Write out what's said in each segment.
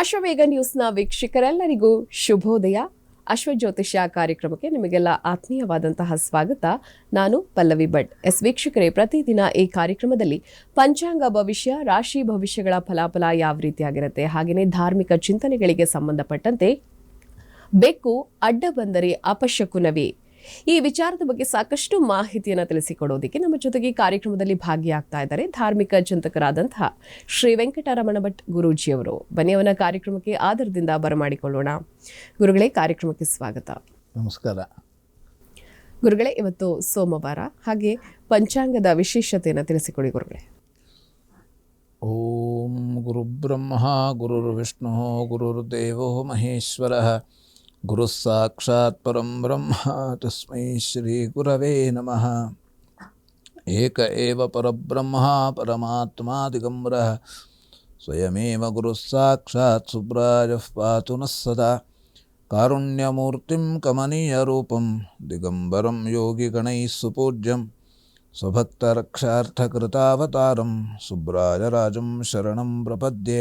ಅಶ್ವವೇಗ ನ್ಯೂಸ್ನ ವೀಕ್ಷಕರೆಲ್ಲರಿಗೂ ಶುಭೋದಯ. ಅಶ್ವಜ್ಯೋತಿಷ್ಯ ಕಾರ್ಯಕ್ರಮಕ್ಕೆ ನಿಮಗೆಲ್ಲ ಆತ್ಮೀಯವಾದಂತಹ ಸ್ವಾಗತ. ನಾನು ಪಲ್ಲವಿ ಭಟ್. ವೀಕ್ಷಕರೇ, ಪ್ರತಿದಿನ ಈ ಕಾರ್ಯಕ್ರಮದಲ್ಲಿ ಪಂಚಾಂಗ ಭವಿಷ್ಯ, ರಾಶಿ ಭವಿಷ್ಯಗಳ ಫಲಾಫಲ ಯಾವ ರೀತಿಯಾಗಿರುತ್ತೆ, ಹಾಗೆಯೇ ಧಾರ್ಮಿಕ ಚಿಂತನೆಗಳಿಗೆ ಸಂಬಂಧಪಟ್ಟಂತೆ ಬೆಕ್ಕು ಅಡ್ಡ ಬಂದರೆ ಅಪಶಕುನವೇ, ಈ ವಿಚಾರದ ಬಗ್ಗೆ ಸಾಕಷ್ಟು ಮಾಹಿತಿಯನ್ನು ತಿಳಿಸಿಕೊಡೋದಕ್ಕೆ ನಮ್ಮ ಜೊತೆಗೆ ಕಾರ್ಯಕ್ರಮದಲ್ಲಿ ಭಾಗಿಯಾಗ್ತಾ ಇದ್ದಾರೆ ಧಾರ್ಮಿಕ ಚಿಂತಕರಾದಂತಹ ಶ್ರೀ ವೆಂಕಟರಮಣ ಭಟ್ ಗುರೂಜಿಯವರು. ಬನ್ನಿ ಅವನ ಕಾರ್ಯಕ್ರಮಕ್ಕೆ ಆದರದಿಂದ ಬರಮಾಡಿಕೊಳ್ಳೋಣ. ಗುರುಗಳೇ, ಕಾರ್ಯಕ್ರಮಕ್ಕೆ ಸ್ವಾಗತ. ನಮಸ್ಕಾರ. ಗುರುಗಳೇ, ಇವತ್ತು ಸೋಮವಾರ, ಹಾಗೆ ಪಂಚಾಂಗದ ವಿಶೇಷತೆಯನ್ನು ತಿಳಿಸಿಕೊಡಿ ಗುರುಗಳೇ. ಓಂ ಗುರುಬ್ರಹ್ಮ ಗುರುರ್ವಿಷ್ಣು ಗುರುರ್ದೇವೋ ಮಹೇಶ್ವರ ಗುರು ಸಾಕ್ಷಾತ್ ಪರಂ ಬ್ರಹ್ಮ ತಸ್ಮೈ ಶ್ರೀ ಗುರವೇ ನಮಃ. ಏಕ ಏವ ಪರಬ್ರಹ್ಮ ಪರಮಾತ್ಮಾ ದಿಗಂಬರಃ ಸ್ವಯಮೇವ ಗುರು ಸಾಕ್ಷಾತ್ ಸುಬ್ರಾಜಃ ಪಾತು ನಃ ಸದಾ. ಕಾರುಣ್ಯಮೂರ್ತಿಂ ಕಮನೀಯ ರೂಪಂ ದಿಗಂಬರಂ ಯೋಗಿ ಗಣೈಃ ಸುಪೂಜ್ಯಂ ಸ್ವಭಕ್ತರಕ್ಷಾರ್ಥಕೃತಾವತಾರಂ ಸುಬ್ರಾಜರಾಜಂ ಶರಣಂ ಪ್ರಪದ್ಯೆ.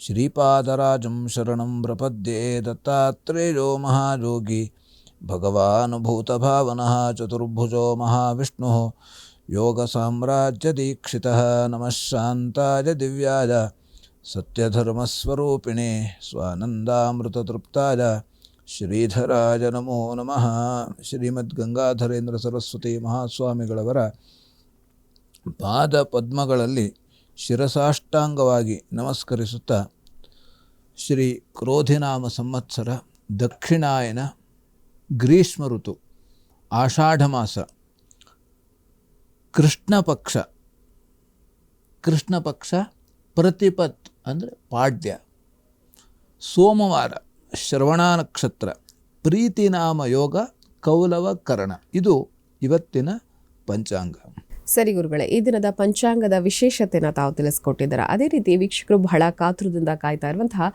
ಶ್ರೀಪಾದರಾಜಂ ಶರಣಂ ಪ್ರಪದ್ಯೆ. ದತ್ತಾತ್ರೇಯೋ ಮಹಾಯೋಗಿ ಭಗವಾನ್ ಭೂತಭಾವನಃ ಚತುರ್ಭುಜೋ ಮಹಾವಿಷ್ಣುಃ ಯೋಗ ಸಾಮ್ರಾಜ್ಯ ದೀಕ್ಷಿತಃ. ನಮಃ ಶಾಂತಾಯ ದಿವ್ಯಾಯ ಸತ್ಯಧರ್ಮಸ್ವರೂಪಿಣೆ ಸ್ವಾನಂದಾಮೃತತೃಪ್ತಾಯ ಶ್ರೀಧರಾಯ ನಮೋ ನಮಃ. ಶ್ರೀಮದ್ ಗಂಗಾಧರೇಂದ್ರ ಸರಸ್ವತಿ ಮಹಾಸ್ವಾಮಿಗಳವರ ಪಾದ ಪದ್ಮಗಳಲ್ಲಿ ಶಿರಸಾಷ್ಟಾಂಗವಾಗಿ ನಮಸ್ಕರಿಸುತ್ತಾ, ಶ್ರೀ ಕ್ರೋಧಿನಾಮ ಸಂವತ್ಸರ ದಕ್ಷಿಣಾಯನ ಗ್ರೀಷ್ಮ ಋತು ಆಷಾಢ ಮಾಸ ಕೃಷ್ಣ ಪಕ್ಷ ಪ್ರತಿಪತ್ ಅಂದರೆ ಪಾಡ್ಯ, ಸೋಮವಾರ ಶ್ರವಣ ನಕ್ಷತ್ರ, ಪ್ರೀತಿನಾಮ ಯೋಗ, ಕೌಲವ ಕರಣ. ಇದು ಇವತ್ತಿನ ಪಂಚಾಂಗ. ಸರಿ ಗುರುಗಳೇ, ಈ ದಿನದ ಪಂಚಾಂಗದ ವಿಶೇಷತೆನ ತಾವು ತಿಳಿಸ್ಕೊಟ್ಟಿದ್ದಾರೆ. ಅದೇ ರೀತಿ ವೀಕ್ಷಕರು ಬಹಳ ಕಾತುರದಿಂದ ಕಾಯ್ತಾ ಇರುವಂತಹ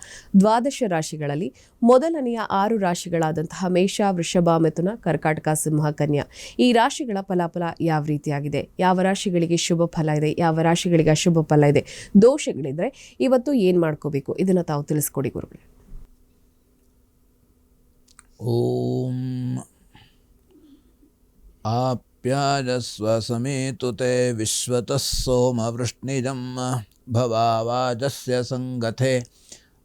ದ್ವಾದಶ ರಾಶಿಗಳಲ್ಲಿ ಮೊದಲನೆಯ 6 ರಾಶಿಗಳಾದಂತಹ ಮೇಷ, ವೃಷಭ, ಮಿಥುನ, ಕರ್ಕಾಟಕ, ಸಿಂಹ, ಕನ್ಯಾ, ಈ ರಾಶಿಗಳ ಫಲಾಫಲ ಯಾವ ರೀತಿಯಾಗಿದೆ, ಯಾವ ರಾಶಿಗಳಿಗೆ ಶುಭ ಫಲ ಇದೆ, ಯಾವ ರಾಶಿಗಳಿಗೆ ಅಶುಭ ಫಲ ಇದೆ, ದೋಷಗಳಿದ್ರೆ ಇವತ್ತು ಏನ್ ಮಾಡ್ಕೋಬೇಕು, ಇದನ್ನ ತಾವು ತಿಳಿಸ್ಕೊಡಿ ಗುರುಗಳೇ. ಓಂ ಆಪ್ಯಾಜಸ್ವ ಸಮೇತುತೆ ವಿಶ್ವತಃ ಸೋಮ ವೃಷ್ಣಿಜಂ ಭವಾವಾಜಸ್ಯ ಸಂಗಥೆ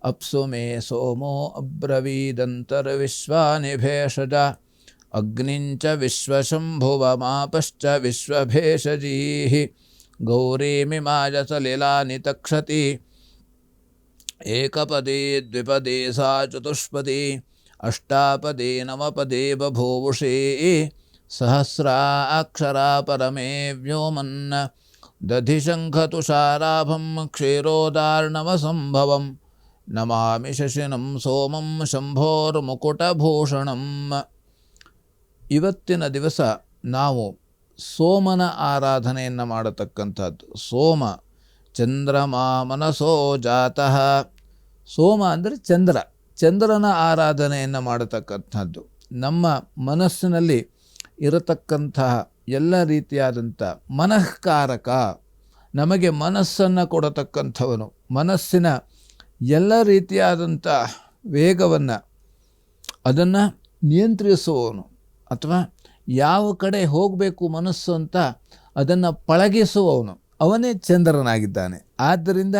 ಅಪ್ಸು ಮೇ ಸೋಮೋ ಅಬ್ರವೀದಂತರ್ವಿಶ್ವಾನಿ ಭೇಷಜ ಅಗ್ನಿಂಚ ವಿಶ್ವಶಂಭುವಮಾಪಶ್ಚ ವಿಶ್ವಭೇಷಜೀಃ ಗೌರೀಮಿಮಾಯ ಸಲಿಲಾನಿ ತಕ್ಷತಿ ಏಕಪದೇ ದ್ವಿಪದೇ ಸಾ ಚತುಷ್ಪದಿ ಅಷ್ಟಾಪದೇ ನವಪದೇ ಬಭೂವುಷೇ ಸಹಸ್ರಾಕ್ಷರಾ ಪರಮೇ ವ್ಯೋಮನ್ ದಧಿಶಂಖತುಷಾರಾಭಂ ಕ್ಷೀರೋದಾರ್ಣವಸಂಭವಂ ನಮಾಮಿ ಶಶಿನಂ ಸೋಮಂ ಶಂಭೋರ್ಮುಕುಟಭೂಷಣಂ. ಇವತ್ತಿನ ದಿವಸ ನಾವು ಸೋಮನ ಆರಾಧನೆಯನ್ನು ಮಾಡತಕ್ಕಂಥದ್ದು. ಸೋಮ ಚಂದ್ರಮಾ ಮನಸೋ ಜಾತಃ. ಸೋಮ ಅಂದರೆ ಚಂದ್ರನ ಆರಾಧನೆಯನ್ನು ಮಾಡತಕ್ಕಂಥದ್ದು. ನಮ್ಮ ಮನಸ್ಸಿನಲ್ಲಿ ಇರತಕ್ಕಂತಹ ಎಲ್ಲ ರೀತಿಯಾದಂಥ ಮನಃಕಾರಕ, ನಮಗೆ ಮನಸ್ಸನ್ನು ಕೊಡತಕ್ಕಂಥವನು, ಮನಸ್ಸಿನ ಎಲ್ಲ ರೀತಿಯಾದಂಥ ವೇಗವನ್ನು ಅದನ್ನು ನಿಯಂತ್ರಿಸುವವನು, ಅಥವಾ ಯಾವ ಕಡೆ ಹೋಗಬೇಕು ಮನಸ್ಸು ಅಂತ ಅದನ್ನು ಪಳಗಿಸುವವನು, ಅವನೇ ಚಂದ್ರನಾಗಿದ್ದಾನೆ. ಆದ್ದರಿಂದ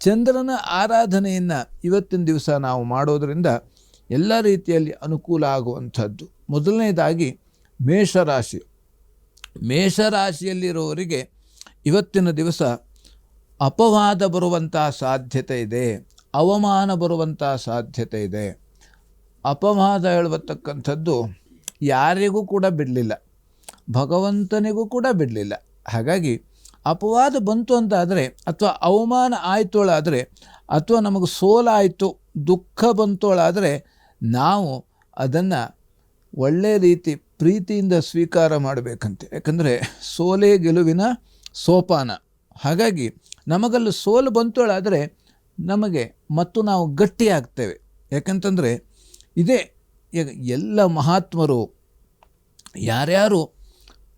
ಚಂದ್ರನ ಆರಾಧನೆಯನ್ನು ಇವತ್ತಿನ ದಿವಸ ನಾವು ಮಾಡೋದರಿಂದ ಎಲ್ಲ ರೀತಿಯಲ್ಲಿ ಅನುಕೂಲ ಆಗುವಂಥದ್ದು. ಮೊದಲನೇದಾಗಿ ಮೇಷರಾಶಿಯಲ್ಲಿರುವವರಿಗೆ ಇವತ್ತಿನ ದಿವಸ ಅಪವಾದ ಬರುವಂಥ ಸಾಧ್ಯತೆ ಇದೆ, ಅವಮಾನ ಬರುವಂಥ ಸಾಧ್ಯತೆ ಇದೆ. ಅಪವಾದ ಹೇಳುವತಕ್ಕಂಥದ್ದು ಯಾರಿಗೂ ಕೂಡ ಬಿಡಲಿಲ್ಲ, ಭಗವಂತನಿಗೂ ಕೂಡ ಬಿಡಲಿಲ್ಲ. ಹಾಗಾಗಿ ಅಪವಾದ ಬಂತು ಅಂತಾದರೆ, ಅಥವಾ ಅವಮಾನ ಆಯ್ತೋಳಾದರೆ, ಅಥವಾ ನಮಗೆ ಸೋಲಾಯಿತು, ದುಃಖ ಬಂತೋಳಾದರೆ ನಾವು ಅದನ್ನು ಒಳ್ಳೆಯ ರೀತಿ ಪ್ರೀತಿಯಿಂದ ಸ್ವೀಕಾರ ಮಾಡಬೇಕಂತೆ. ಯಾಕಂದರೆ ಸೋಲೇ ಗೆಲುವಿನ ಸೋಪಾನ. ಹಾಗಾಗಿ ನಮಗಲ್ಲಿ ಸೋಲು ಬಂತೋಳಾದರೆ ನಮಗೆ ಮತ್ತು ನಾವು ಗಟ್ಟಿಯಾಗ್ತೇವೆ. ಯಾಕಂತಂದರೆ ಇದೇ ಎಲ್ಲ ಮಹಾತ್ಮರು ಯಾರ್ಯಾರು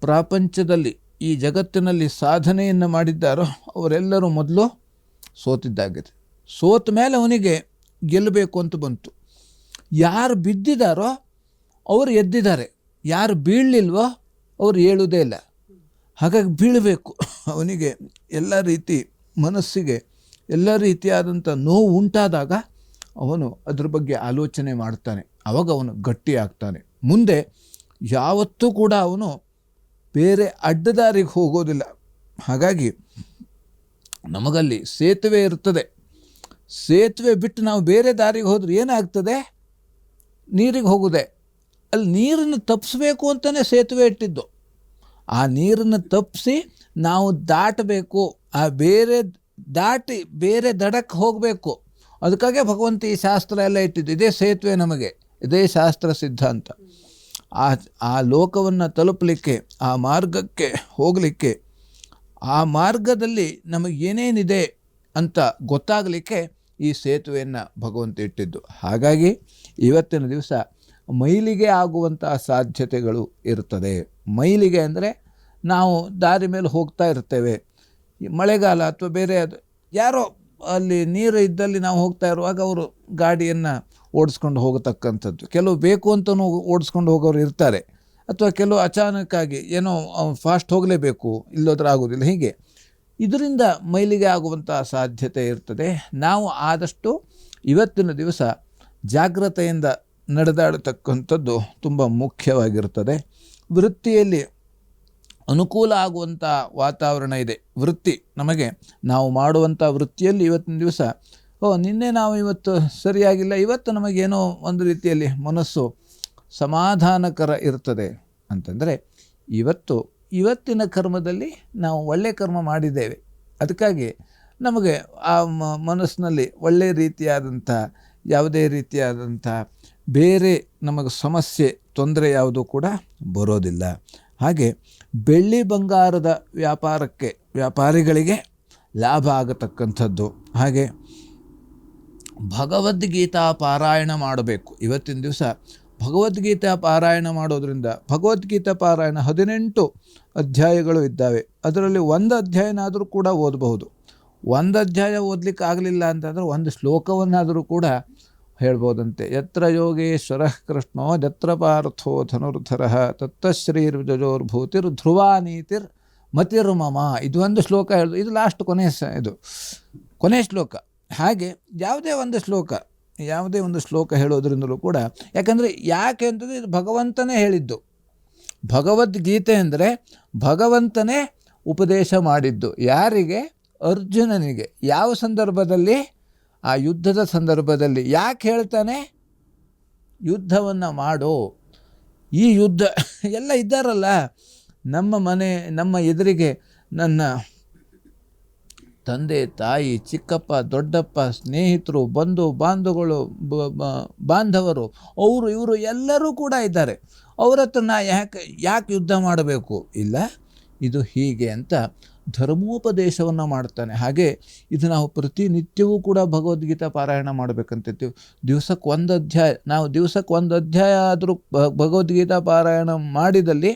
ಪ್ರಪಂಚದಲ್ಲಿ ಈ ಜಗತ್ತಿನಲ್ಲಿ ಸಾಧನೆಯನ್ನು ಮಾಡಿದ್ದಾರೋ ಅವರೆಲ್ಲರೂ ಮೊದಲು ಸೋತಿದ್ದಾಗಿದೆ. ಸೋತ ಮೇಲೆ ಅವನಿಗೆ ಗೆಲ್ಲಬೇಕು ಅಂತ ಬಂತು. ಯಾರು ಬಿದ್ದಿದ್ದಾರೋ ಅವರು ಎದ್ದಿದ್ದಾರೆ, ಯಾರು ಬೀಳಲಿಲ್ವೋ ಅವರು ಏಳುವುದೇ ಇಲ್ಲ. ಹಾಗಾಗಿ ಬೀಳಬೇಕು. ಅವನಿಗೆ ಎಲ್ಲ ರೀತಿ ಮನಸ್ಸಿಗೆ ಎಲ್ಲ ರೀತಿಯಾದಂಥ ನೋವು ಉಂಟಾದಾಗ ಅವನು ಅದ್ರ ಬಗ್ಗೆ ಆಲೋಚನೆ ಮಾಡ್ತಾನೆ. ಆವಾಗ ಅವನು ಗಟ್ಟಿ ಆಗ್ತಾನೆ. ಮುಂದೆ ಯಾವತ್ತೂ ಕೂಡ ಅವನು ಬೇರೆ ಅಡ್ಡದಾರಿಗೆ ಹೋಗೋದಿಲ್ಲ. ಹಾಗಾಗಿ ನಮಗಲ್ಲಿ ಸೇತುವೆ ಇರ್ತದೆ. ಸೇತುವೆ ಬಿಟ್ಟು ನಾವು ಬೇರೆ ದಾರಿಗೆ ಹೋದ್ರೆ ಏನಾಗ್ತದೆ? ನೀರಿಗೆ ಹೋಗುದೆ. ಅಲ್ಲಿ ನೀರನ್ನು ತಪ್ಪಿಸ್ಬೇಕು ಅಂತಲೇ ಸೇತುವೆ ಇಟ್ಟಿದ್ದು. ಆ ನೀರನ್ನು ತಪ್ಪಿಸಿ ನಾವು ದಾಟಬೇಕು, ಆ ಬೇರೆ ದಾಟಿ ಬೇರೆ ದಡಕ್ಕೆ ಹೋಗಬೇಕು. ಅದಕ್ಕಾಗೆ ಭಗವಂತ ಈ ಶಾಸ್ತ್ರ ಎಲ್ಲ ಇಟ್ಟಿದ್ದು. ಇದೇ ಸೇತುವೆ ನಮಗೆ, ಇದೇ ಶಾಸ್ತ್ರ ಸಿದ್ಧಾಂತ. ಆ ಲೋಕವನ್ನು ತಲುಪಲಿಕ್ಕೆ, ಆ ಮಾರ್ಗಕ್ಕೆ ಹೋಗಲಿಕ್ಕೆ, ಆ ಮಾರ್ಗದಲ್ಲಿ ನಮಗೆ ಏನೇನಿದೆ ಅಂತ ಗೊತ್ತಾಗಲಿಕ್ಕೆ ಈ ಸೇತುವೆಯನ್ನು ಭಗವಂತ ಇಟ್ಟಿದ್ದು. ಹಾಗಾಗಿ ಇವತ್ತಿನ ದಿವಸ ಮೈಲಿಗೆ ಆಗುವಂಥ ಸಾಧ್ಯತೆಗಳು ಇರ್ತದೆ. ಮೈಲಿಗೆ ಅಂದರೆ ನಾವು ದಾರಿ ಮೇಲೆ ಹೋಗ್ತಾ ಇರ್ತೇವೆ, ಮಳೆಗಾಲ ಅಥವಾ ಬೇರೆ ಯಾರೋ ಅಲ್ಲಿ ನೀರು ಇದ್ದಲ್ಲಿ ನಾವು ಹೋಗ್ತಾ ಇರುವಾಗ ಅವರು ಗಾಡಿಯನ್ನು ಓಡಿಸ್ಕೊಂಡು ಹೋಗತಕ್ಕಂಥದ್ದು. ಕೆಲವು ಬೇಕು ಅಂತಲೂ ಓಡಿಸ್ಕೊಂಡು ಹೋಗೋರು ಇರ್ತಾರೆ, ಅಥವಾ ಕೆಲವು ಅಚಾನಕ್ಕಾಗಿ ಏನೋ ಫಾಸ್ಟ್ ಹೋಗಲೇಬೇಕು, ಇಲ್ಲೋದ್ರೆ ಆಗೋದಿಲ್ಲ. ಹೀಗೆ ಇದರಿಂದ ಮೈಲಿಗೆ ಆಗುವಂಥ ಸಾಧ್ಯತೆ ಇರ್ತದೆ. ನಾವು ಆದಷ್ಟು ಇವತ್ತಿನ ದಿವಸ ಜಾಗ್ರತೆಯಿಂದ ನಡೆದಾಡತಕ್ಕಂಥದ್ದು ತುಂಬ ಮುಖ್ಯವಾಗಿರ್ತದೆ. ವೃತ್ತಿಯಲ್ಲಿ ಅನುಕೂಲ ಆಗುವಂಥ ವಾತಾವರಣ ಇದೆ. ವೃತ್ತಿ ನಮಗೆ, ನಾವು ಮಾಡುವಂಥ ವೃತ್ತಿಯಲ್ಲಿ ಇವತ್ತಿನ ದಿವಸ ನಿನ್ನೆ ನಾವು ಇವತ್ತು ಸರಿಯಾಗಿಲ್ಲ, ಇವತ್ತು ನಮಗೇನೋ ಒಂದು ರೀತಿಯಲ್ಲಿ ಮನಸ್ಸು ಸಮಾಧಾನಕರ ಇರ್ತದೆ ಅಂತಂದರೆ ಇವತ್ತಿನ ಕರ್ಮದಲ್ಲಿ ನಾವು ಒಳ್ಳೆಯ ಕರ್ಮ ಮಾಡಿದ್ದೇವೆ. ಅದಕ್ಕಾಗಿ ನಮಗೆ ಆ ಮನಸ್ಸಿನಲ್ಲಿ ಒಳ್ಳೆಯ ರೀತಿಯಾದಂಥ ಯಾವುದೇ ರೀತಿಯಾದಂಥ ಬೇರೆ ನಮಗೆ ಸಮಸ್ಯೆ ತೊಂದರೆ ಯಾವುದೂ ಕೂಡ ಬರೋದಿಲ್ಲ. ಹಾಗೆ ಬೆಳ್ಳಿ ಬಂಗಾರದ ವ್ಯಾಪಾರಿಗಳಿಗೆ ಲಾಭ ಆಗತಕ್ಕಂಥದ್ದು. ಹಾಗೆ ಭಗವದ್ಗೀತಾ ಪಾರಾಯಣ ಮಾಡಬೇಕು. ಇವತ್ತಿನ ದಿವಸ ಭಗವದ್ಗೀತಾ ಪಾರಾಯಣ ಮಾಡೋದ್ರಿಂದ, ಭಗವದ್ಗೀತಾ ಪಾರಾಯಣ 18 ಅಧ್ಯಾಯಗಳು ಇದ್ದಾವೆ. ಅದರಲ್ಲಿ ಒಂದು ಅಧ್ಯಾಯನಾದರೂ ಕೂಡ ಓದಬಹುದು. ಒಂದು ಅಧ್ಯಾಯ ಓದಲಿಕ್ಕೆ ಆಗಲಿಲ್ಲ ಅಂತಂದರೆ ಒಂದು ಶ್ಲೋಕವನ್ನಾದರೂ ಕೂಡ ಹೇಳ್ಬೋದಂತೆ. ಯತ್ರ ಯೋಗೇಶ್ವರ ಕೃಷ್ಣೋ ಯತ್ರ ಪಾರ್ಥೋ ಧನುರ್ಧರ ತತ್ತಶ್ರೀರ್ಜೋರ್ಭೂತಿರ್ ಧ್ರುವ ನೀತಿರ್ ಮತಿರ್ಮಮ. ಇದು ಒಂದು ಶ್ಲೋಕ ಹೇಳೋದು. ಇದು ಲಾಸ್ಟ್ ಕೊನೆ ಶ್ಲೋಕ. ಹಾಗೆ ಯಾವುದೇ ಒಂದು ಶ್ಲೋಕ ಹೇಳೋದ್ರಿಂದಲೂ ಕೂಡ, ಯಾಕೆ ಅಂತಂದರೆ ಇದು ಭಗವಂತನೇ ಹೇಳಿದ್ದು. ಭಗವದ್ಗೀತೆ ಅಂದರೆ ಭಗವಂತನೇ ಉಪದೇಶ ಮಾಡಿದ್ದು. ಯಾರಿಗೆ? ಅರ್ಜುನನಿಗೆ. ಯಾವ ಸಂದರ್ಭದಲ್ಲಿ? ಆ ಯುದ್ಧದ ಸಂದರ್ಭದಲ್ಲಿ. ಯಾಕೆ ಹೇಳ್ತಾನೆ? ಯುದ್ಧವನ್ನು ಮಾಡೋ. ಈ ಯುದ್ಧ ಎಲ್ಲ ಇದ್ದಾರಲ್ಲ, ನಮ್ಮ ಮನೆ, ನಮ್ಮ ಎದುರಿಗೆ ನನ್ನ ತಂದೆ ತಾಯಿ, ಚಿಕ್ಕಪ್ಪ, ದೊಡ್ಡಪ್ಪ, ಸ್ನೇಹಿತರು, ಬಾಂಧವರು, ಇವರು ಎಲ್ಲರೂ ಕೂಡ ಇದ್ದಾರೆ. ಅವ್ರ ಹತ್ರ ನಾ ಯಾಕೆ ಯುದ್ಧ ಮಾಡಬೇಕು? ಇಲ್ಲ, ಇದು ಹೀಗೆ ಅಂತ ಧರ್ಮೋಪದೇಶವನ್ನು ಮಾಡ್ತಾನೆ. ಹಾಗೆ ಇದು ನಾವು ಪ್ರತಿನಿತ್ಯವೂ ಕೂಡ ಭಗವದ್ಗೀತಾ ಪಾರಾಯಣ ಮಾಡಬೇಕಂತಿರ್ತೀವಿ. ನಾವು ದಿವಸಕ್ಕೆ ಒಂದು ಅಧ್ಯಾಯ ಆದರೂ ಭಗವದ್ಗೀತಾ ಪಾರಾಯಣ ಮಾಡಿದಲ್ಲಿ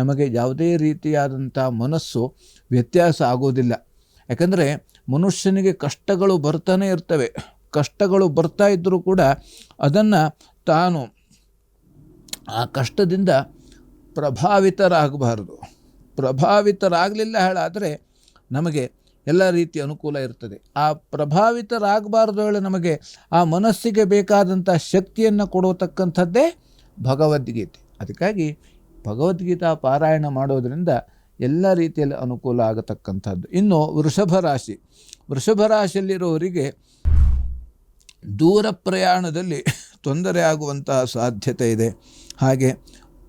ನಮಗೆ ಯಾವುದೇ ರೀತಿಯಾದಂಥ ಮನಸ್ಸು ವ್ಯತ್ಯಾಸ ಆಗೋದಿಲ್ಲ. ಯಾಕಂದರೆ ಮನುಷ್ಯನಿಗೆ ಕಷ್ಟಗಳು ಬರ್ತಾನೆ ಇರ್ತವೆ. ಕಷ್ಟಗಳು ಬರ್ತಾ ಇದ್ದರೂ ಕೂಡ ಅದನ್ನು ತಾನು ಆ ಕಷ್ಟದಿಂದ ಪ್ರಭಾವಿತರಾಗಲಿಲ್ಲ ಹೇಳಾದರೆ ನಮಗೆ ಎಲ್ಲ ರೀತಿಯ ಅನುಕೂಲ ಇರ್ತದೆ. ಆ ಪ್ರಭಾವಿತರಾಗಬಾರ್ದು ಹೇಳಿ ನಮಗೆ ಆ ಮನಸ್ಸಿಗೆ ಬೇಕಾದಂಥ ಶಕ್ತಿಯನ್ನು ಕೊಡತಕ್ಕಂಥದ್ದೇ ಭಗವದ್ಗೀತೆ. ಅದಕ್ಕಾಗಿ ಭಗವದ್ಗೀತಾ ಪಾರಾಯಣ ಮಾಡೋದರಿಂದ ಎಲ್ಲ ರೀತಿಯಲ್ಲಿ ಅನುಕೂಲ ಆಗತಕ್ಕಂಥದ್ದು. ಇನ್ನು ವೃಷಭ ರಾಶಿಯಲ್ಲಿರೋರಿಗೆ ದೂರ ಪ್ರಯಾಣದಲ್ಲಿ ತೊಂದರೆ ಆಗುವಂತಹ ಸಾಧ್ಯತೆ ಇದೆ. ಹಾಗೆ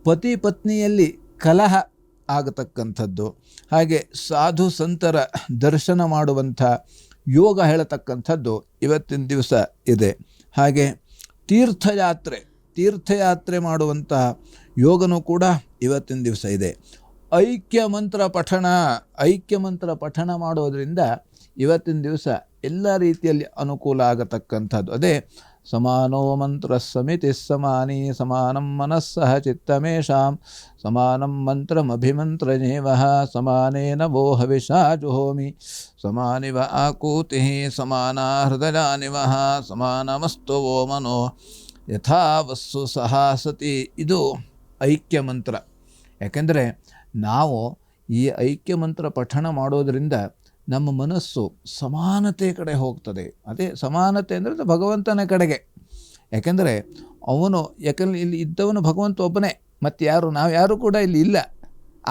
ಪತಿ ಪತ್ನಿಯಲ್ಲಿ ಕಲಹ ಆಗತಕ್ಕಂಥದ್ದು. ಹಾಗೆ ಸಾಧು ಸಂತರ ದರ್ಶನ ಮಾಡುವಂಥ ಯೋಗ ಹೇಳತಕ್ಕಂಥದ್ದು ಇವತ್ತಿನ ದಿವಸ ಇದೆ. ಹಾಗೆ ತೀರ್ಥಯಾತ್ರೆ ಮಾಡುವಂತಹ ಯೋಗನೂ ಕೂಡ ಇವತ್ತಿನ ದಿವಸ ಇದೆ. ಐಕ್ಯ ಮಂತ್ರ ಪಠಣ ಮಾಡೋದರಿಂದ ಇವತ್ತಿನ ದಿವಸ ಎಲ್ಲ ರೀತಿಯಲ್ಲಿ ಅನುಕೂಲ ಆಗತಕ್ಕಂಥದ್ದು. ಅದೇ ಸಮಾನೋ ಮಂತ್ರ ಸಮಿತಿ ಸಮಾನಿ ಸಮಾನಂ ಮನಸ್ಸಹ ಚಿತ್ತಮೇಷಾಂ ಸಮಾನಂ ಮಂತ್ರಮಭಿಮಂತ್ರನೇವ ಸಮಾನೇನ ವೋ ಹವಿಷಾ ಜುಹೋಮಿ ಸಮಾನಿವ ಆಕೂತಿ ಸಮಾನಾ ಹೃದಯಾನಿವ ಸಮಾನಮಸ್ತು ವೋ ಮನೋ ಯಥಾ ವಸ್ಸು ಸಹಾ ಸತಿ. ಇದು ಐಕ್ಯ ಮಂತ್ರ. ಯಾಕೆಂದರೆ ನಾವು ಈ ಐಕ್ಯ ಮಂತ್ರ ಪಠಣ ಮಾಡೋದರಿಂದ ನಮ್ಮ ಮನಸ್ಸು ಸಮಾನತೆ ಕಡೆ ಹೋಗ್ತದೆ. ಅದೇ ಸಮಾನತೆ ಅಂದರೆ ಭಗವಂತನ ಕಡೆಗೆ. ಯಾಕೆಂದರೆ ಯಾಕೆಂದರೆ ಇಲ್ಲಿ ಇದ್ದವನು ಭಗವಂತ ಒಬ್ಬನೇ, ಮತ್ತು ನಾವು ಯಾರು ಕೂಡ ಇಲ್ಲಿ ಇಲ್ಲ,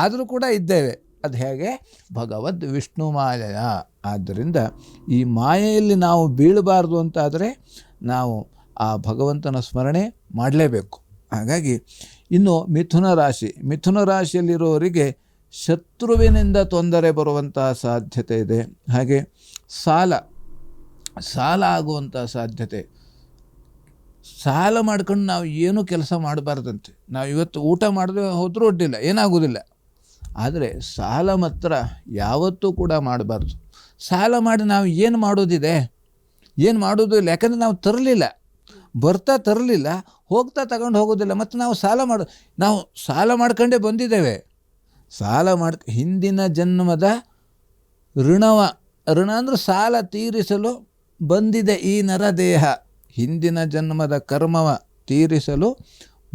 ಆದರೂ ಕೂಡ ಇದ್ದೇವೆ. ಅದು ಹೇಗೆ? ಭಗವದ್ ವಿಷ್ಣು ಮಾಯೆಯ. ಆದ್ದರಿಂದ ಈ ಮಾಯೆಯಲ್ಲಿ ನಾವು ಬೀಳಬಾರ್ದು ಅಂತಾದರೆ ನಾವು ಆ ಭಗವಂತನ ಸ್ಮರಣೆ ಮಾಡಲೇಬೇಕು. ಹಾಗಾಗಿ ಇನ್ನು ಮಿಥುನ ರಾಶಿಯಲ್ಲಿರೋರಿಗೆ ಶತ್ರುವಿನಿಂದ ತೊಂದರೆ ಬರುವಂತಹ ಸಾಧ್ಯತೆ ಇದೆ. ಹಾಗೆ ಸಾಲ ಆಗುವಂಥ ಸಾಧ್ಯತೆ. ಸಾಲ ಮಾಡ್ಕೊಂಡು ನಾವು ಏನೂ ಕೆಲಸ ಮಾಡಬಾರ್ದಂತೆ. ನಾವು ಇವತ್ತು ಊಟ ಮಾಡಿದ್ರೆ ಹೋದರೂ ಅಡ್ಡಿಲ್ಲ, ಏನಾಗೋದಿಲ್ಲ. ಆದರೆ ಸಾಲ ಮಾತ್ರ ಯಾವತ್ತೂ ಕೂಡ ಮಾಡಬಾರ್ದು. ಸಾಲ ಮಾಡಿ ನಾವು ಏನು ಮಾಡೋದಿದೆ? ಏನು ಮಾಡೋದು ಇಲ್ಲ. ಯಾಕಂದರೆ ನಾವು ತರಲಿಲ್ಲ, ಹೋಗ್ತಾ ತಗೊಂಡು ಹೋಗೋದಿಲ್ಲ. ಮತ್ತು ನಾವು ಸಾಲ ಮಾಡ್ಕೊಂಡೇ ಬಂದಿದ್ದೇವೆ. ಹಿಂದಿನ ಜನ್ಮದ ಋಣ ಅಂದರೆ ಸಾಲ ತೀರಿಸಲು ಬಂದಿದೆ ಈ ನರದೇಹ. ಹಿಂದಿನ ಜನ್ಮದ ಕರ್ಮವ ತೀರಿಸಲು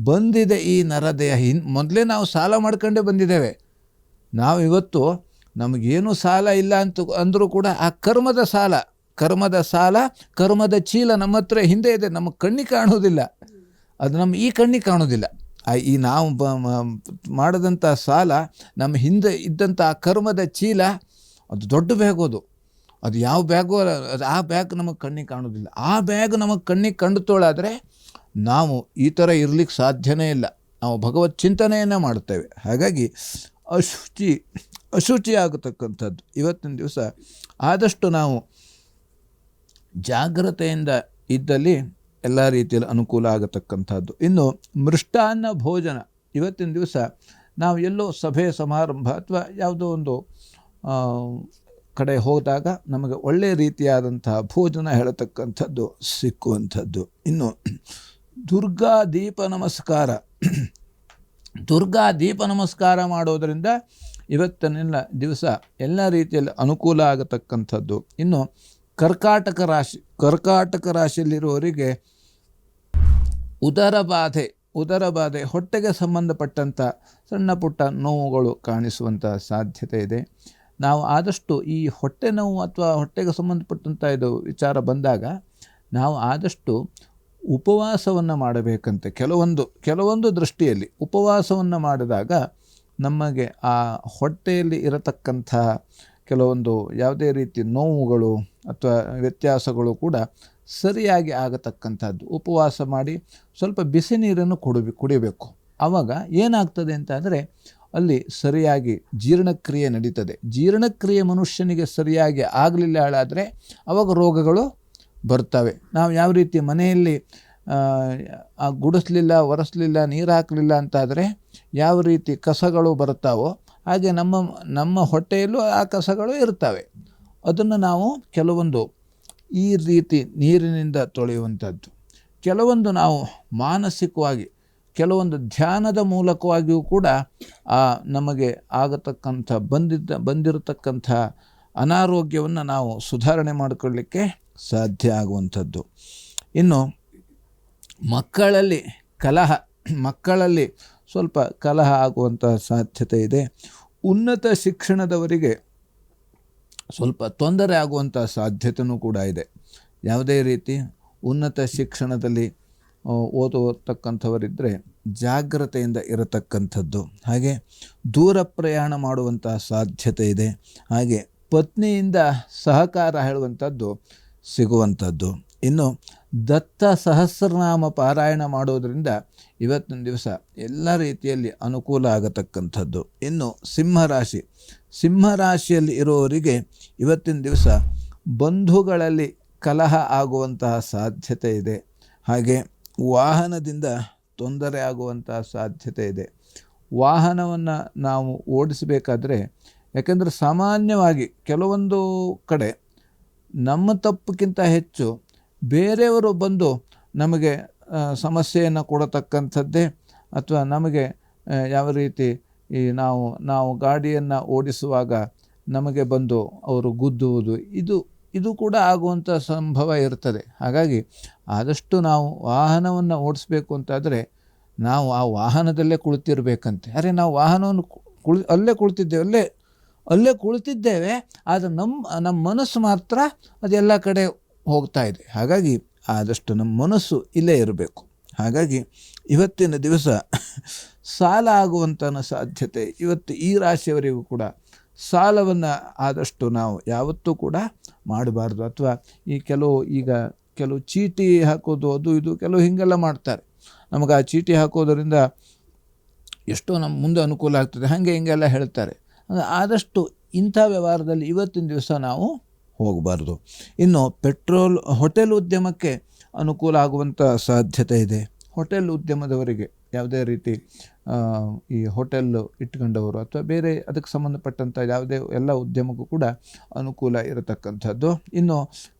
ಬಂದಿದೆ ಈ ನರದೇಹ. ಮೊದಲೇ ನಾವು ಸಾಲ ಮಾಡ್ಕೊಂಡೇ ಬಂದಿದ್ದೇವೆ. ನಾವು ಇವತ್ತು ನಮಗೇನು ಸಾಲ ಇಲ್ಲ ಅಂದರೂ ಕೂಡ ಆ ಕರ್ಮದ ಕರ್ಮದ ಚೀಲ ನಮ್ಮ ಹತ್ರ ಹಿಂದೆ ಇದೆ, ನಮಗೆ ಕಣ್ಣಿಗೆ ಕಾಣೋದಿಲ್ಲ. ಅದು ಈ ಕಣ್ಣಿಗೆ ಕಾಣೋದಿಲ್ಲ. ಈ ನಾವು ಮಾಡಿದಂಥ ಸಾಲ ನಮ್ಮ ಹಿಂದೆ ಇದ್ದಂಥ ಆ ಕರ್ಮದ ಚೀಲ, ಅದು ದೊಡ್ಡ ಬ್ಯಾಗೋದು. ಅದು ಯಾವ ಬ್ಯಾಗೋ ಆ ಬ್ಯಾಗ್ ನಮಗೆ ಕಣ್ಣಿಗೆ ಕಾಣೋದಿಲ್ಲ. ಆ ಬ್ಯಾಗ್ ನಮಗೆ ಕಣ್ಣಿಗೆ ಕಂಡುತೋಳಾದರೆ ನಾವು ಈ ಥರ ಇರಲಿಕ್ಕೆ ಸಾಧ್ಯನೇ ಇಲ್ಲ. ನಾವು ಭಗವತ್ ಚಿಂತನೆಯನ್ನು ಮಾಡುತ್ತೇವೆ. ಹಾಗಾಗಿ ಅಶುಚಿ ಆಗತಕ್ಕಂಥದ್ದು. ಇವತ್ತಿನ ದಿವಸ ಆದಷ್ಟು ನಾವು ಜಾಗ್ರತೆಯಿಂದ ಇದ್ದಲ್ಲಿ ಎಲ್ಲ ರೀತಿಯಲ್ಲಿ ಅನುಕೂಲ ಆಗತಕ್ಕಂಥದ್ದು. ಇನ್ನು ಮೃಷ್ಟಾನ್ನ ಭೋಜನ. ಇವತ್ತಿನ ದಿವಸ ನಾವು ಎಲ್ಲೋ ಸಭೆ ಸಮಾರಂಭ ಅಥವಾ ಯಾವುದೋ ಒಂದು ಕಡೆ ಹೋದಾಗ ನಮಗೆ ಒಳ್ಳೆಯ ರೀತಿಯಾದಂತಹ ಭೋಜನ ಹೇಳತಕ್ಕಂಥದ್ದು ಸಿಕ್ಕುವಂಥದ್ದು. ಇನ್ನು ದುರ್ಗಾ ದೀಪ ನಮಸ್ಕಾರ ಮಾಡೋದರಿಂದ ಇವತ್ತಿನ ದಿವಸ ಎಲ್ಲ ರೀತಿಯಲ್ಲಿ ಅನುಕೂಲ ಆಗತಕ್ಕಂಥದ್ದು. ಇನ್ನು ಕರ್ಕಾಟಕ ರಾಶಿಯಲ್ಲಿರುವವರಿಗೆ ಉದರ ಬಾಧೆ ಹೊಟ್ಟೆಗೆ ಸಂಬಂಧಪಟ್ಟಂಥ ಸಣ್ಣ ಪುಟ್ಟ ನೋವುಗಳು ಕಾಣಿಸುವಂಥ ಸಾಧ್ಯತೆ ಇದೆ. ನಾವು ಆದಷ್ಟು ಈ ಹೊಟ್ಟೆ ನೋವು ಅಥವಾ ಹೊಟ್ಟೆಗೆ ಸಂಬಂಧಪಟ್ಟಂಥ ಇದು ವಿಚಾರ ಬಂದಾಗ ನಾವು ಆದಷ್ಟು ಉಪವಾಸವನ್ನು ಮಾಡಬೇಕಂತೆ. ಕೆಲವೊಂದು ದೃಷ್ಟಿಯಲ್ಲಿ ಉಪವಾಸವನ್ನು ಮಾಡಿದಾಗ ನಮಗೆ ಆ ಹೊಟ್ಟೆಯಲ್ಲಿ ಇರತಕ್ಕಂಥ ಕೆಲವೊಂದು ಯಾವುದೇ ರೀತಿ ನೋವುಗಳು ಅಥವಾ ವ್ಯತ್ಯಾಸಗಳು ಕೂಡ ಸರಿಯಾಗಿ ಆಗತಕ್ಕಂಥದ್ದು. ಉಪವಾಸ ಮಾಡಿ ಸ್ವಲ್ಪ ಬಿಸಿ ನೀರನ್ನು ಕುಡಿಬೇಕು. ಆವಾಗ ಏನಾಗ್ತದೆ ಅಂತಂದರೆ ಅಲ್ಲಿ ಸರಿಯಾಗಿ ಜೀರ್ಣಕ್ರಿಯೆ ನಡೀತದೆ. ಜೀರ್ಣಕ್ರಿಯೆ ಮನುಷ್ಯನಿಗೆ ಸರಿಯಾಗಿ ಆಗಲಿಲ್ಲ ಹಾಳಾದರೆ ಆವಾಗ ರೋಗಗಳು ಬರ್ತವೆ. ನಾವು ಯಾವ ರೀತಿ ಮನೆಯಲ್ಲಿ ಗುಡಿಸ್ಲಿಲ್ಲ, ಒರೆಸಲಿಲ್ಲ, ನೀರು ಹಾಕಲಿಲ್ಲ ಅಂತಾದರೆ ಯಾವ ರೀತಿ ಕಸಗಳು ಬರ್ತಾವೋ ಹಾಗೆ ನಮ್ಮ ಹೊಟ್ಟೆಯಲ್ಲೂ ಆ ಕಸಗಳು ಇರ್ತವೆ. ಅದನ್ನು ನಾವು ಕೆಲವೊಂದು ಈ ರೀತಿ ನೀರಿನಿಂದ ತೊಳೆಯುವಂಥದ್ದು, ಕೆಲವೊಂದು ನಾವು ಮಾನಸಿಕವಾಗಿ ಕೆಲವೊಂದು ಧ್ಯಾನದ ಮೂಲಕವಾಗಿಯೂ ಕೂಡ ನಮಗೆ ಆಗತಕ್ಕಂಥ ಬಂದಿರತಕ್ಕಂಥ ಅನಾರೋಗ್ಯವನ್ನು ನಾವು ಸುಧಾರಣೆ ಮಾಡಿಕೊಳ್ಳಲಿಕ್ಕೆ ಸಾಧ್ಯ ಆಗುವಂಥದ್ದು. ಇನ್ನು ಮಕ್ಕಳಲ್ಲಿ ಸ್ವಲ್ಪ ಕಲಹ ಆಗುವಂಥ ಸಾಧ್ಯತೆ ಇದೆ. ಉನ್ನತ ಶಿಕ್ಷಣದವರಿಗೆ ಸ್ವಲ್ಪ ತೊಂದರೆ ಆಗುವಂಥ ಸಾಧ್ಯತೆಯೂ ಕೂಡ ಇದೆ. ಯಾವುದೇ ರೀತಿ ಉನ್ನತ ಶಿಕ್ಷಣದಲ್ಲಿ ಓದತಕ್ಕಂಥವರಿದ್ದರೆ ಜಾಗ್ರತೆಯಿಂದ ಇರತಕ್ಕಂಥದ್ದು. ಹಾಗೆ ದೂರ ಪ್ರಯಾಣ ಮಾಡುವಂಥ ಸಾಧ್ಯತೆ ಇದೆ. ಹಾಗೆ ಪತ್ನಿಯಿಂದ ಸಹಕಾರ ಹೇಳುವಂಥದ್ದು ಸಿಗುವಂಥದ್ದು. ಇನ್ನು ದತ್ತ ಸಹಸ್ರನಾಮ ಪಾರಾಯಣ ಮಾಡೋದರಿಂದ ಇವತ್ತಿನ ದಿವಸ ಎಲ್ಲ ರೀತಿಯಲ್ಲಿ ಅನುಕೂಲ ಆಗತಕ್ಕಂಥದ್ದು. ಇನ್ನು ಸಿಂಹರಾಶಿಯಲ್ಲಿ ಇರುವವರಿಗೆ ಇವತ್ತಿನ ದಿವಸ ಬಂಧುಗಳಲ್ಲಿ ಕಲಹ ಆಗುವಂತಹ ಸಾಧ್ಯತೆ ಇದೆ. ಹಾಗೆ ವಾಹನದಿಂದ ತೊಂದರೆ ಆಗುವಂತಹ ಸಾಧ್ಯತೆ ಇದೆ. ವಾಹನವನ್ನು ನಾವು ಓಡಿಸಬೇಕಾದ್ರೆ, ಯಾಕೆಂದರೆ ಸಾಮಾನ್ಯವಾಗಿ ಕೆಲವೊಂದು ಕಡೆ ನಮ್ಮ ತಪ್ಪಿಗಿಂತ ಹೆಚ್ಚು ಬೇರೆಯವರು ಬಂದು ನಮಗೆ ಸಮಸ್ಯೆಯನ್ನು ಕೊಡತಕ್ಕಂಥದ್ದೇ, ಅಥವಾ ನಮಗೆ ಯಾವ ರೀತಿ ಈ ನಾವು ಗಾಡಿಯನ್ನು ಓಡಿಸುವಾಗ ನಮಗೆ ಬಂದು ಅವರು ಗುದ್ದುವುದು, ಇದು ಕೂಡ ಆಗುವಂಥ ಸಂಭವ ಇರ್ತದೆ. ಹಾಗಾಗಿ ಆದಷ್ಟು ನಾವು ವಾಹನವನ್ನು ಓಡಿಸ್ಬೇಕು ಅಂತಾದರೆ ನಾವು ಆ ವಾಹನದಲ್ಲೇ ಕುಳಿತಿರ್ಬೇಕಂತೆ. ಅರೆ, ನಾವು ವಾಹನವನ್ನು ಅಲ್ಲೇ ಕುಳಿತಿದ್ದೇವೆ, ಆದರೆ ನಮ್ಮ ಮನಸ್ಸು ಮಾತ್ರ ಅದೆಲ್ಲ ಕಡೆ ಹೋಗ್ತಾ ಇದೆ. ಹಾಗಾಗಿ ಆದಷ್ಟು ನಮ್ಮ ಮನಸ್ಸು ಇಲ್ಲೇ ಇರಬೇಕು. ಹಾಗಾಗಿ ಇವತ್ತಿನ ದಿವಸ ಸಾಲ ಆಗುವಂಥ ಸಾಧ್ಯತೆ, ಇವತ್ತು ಈ ರಾಶಿಯವರಿಗೂ ಕೂಡ ಸಾಲವನ್ನು ಆದಷ್ಟು ನಾವು ಯಾವತ್ತೂ ಕೂಡ ಮಾಡಬಾರ್ದು. ಅಥವಾ ಕೆಲವು ಚೀಟಿ ಹಾಕೋದು, ಅದು ಇದು ಕೆಲವು ಹೀಗೆಲ್ಲ ಮಾಡ್ತಾರೆ. ನಮಗೆ ಆ ಚೀಟಿ ಹಾಕೋದರಿಂದ ಎಷ್ಟೋ ನಮ್ಮ ಮುಂದೆ ಅನುಕೂಲ ಆಗ್ತದೆ, ಹಾಗೆ ಹಿಂಗೆಲ್ಲ ಹೇಳ್ತಾರೆ. ಆದಷ್ಟು ಇಂಥ ವ್ಯವಹಾರದಲ್ಲಿ ಇವತ್ತಿನ ದಿವಸ ನಾವು ಹೋಗಬಾರ್ದು. ಇನ್ನು ಹೋಟೆಲ್ ಉದ್ಯಮಕ್ಕೆ ಅನುಕೂಲ ಆಗುವಂಥ ಸಾಧ್ಯತೆ ಇದೆ. ಹೋಟೆಲ್ ಉದ್ಯಮದವರಿಗೆ ಯಾವುದೇ ರೀತಿ ಈ ಹೋಟೆಲ್ ಇಟ್ಕೊಂಡವರು ಅಥವಾ ಬೇರೆ ಅದಕ್ಕೆ ಸಂಬಂಧಪಟ್ಟಂಥ ಯಾವುದೇ ಎಲ್ಲ ಉದ್ಯಮಕ್ಕೂ ಕೂಡ ಅನುಕೂಲ ಇರತಕ್ಕಂಥದ್ದು. ಇನ್ನು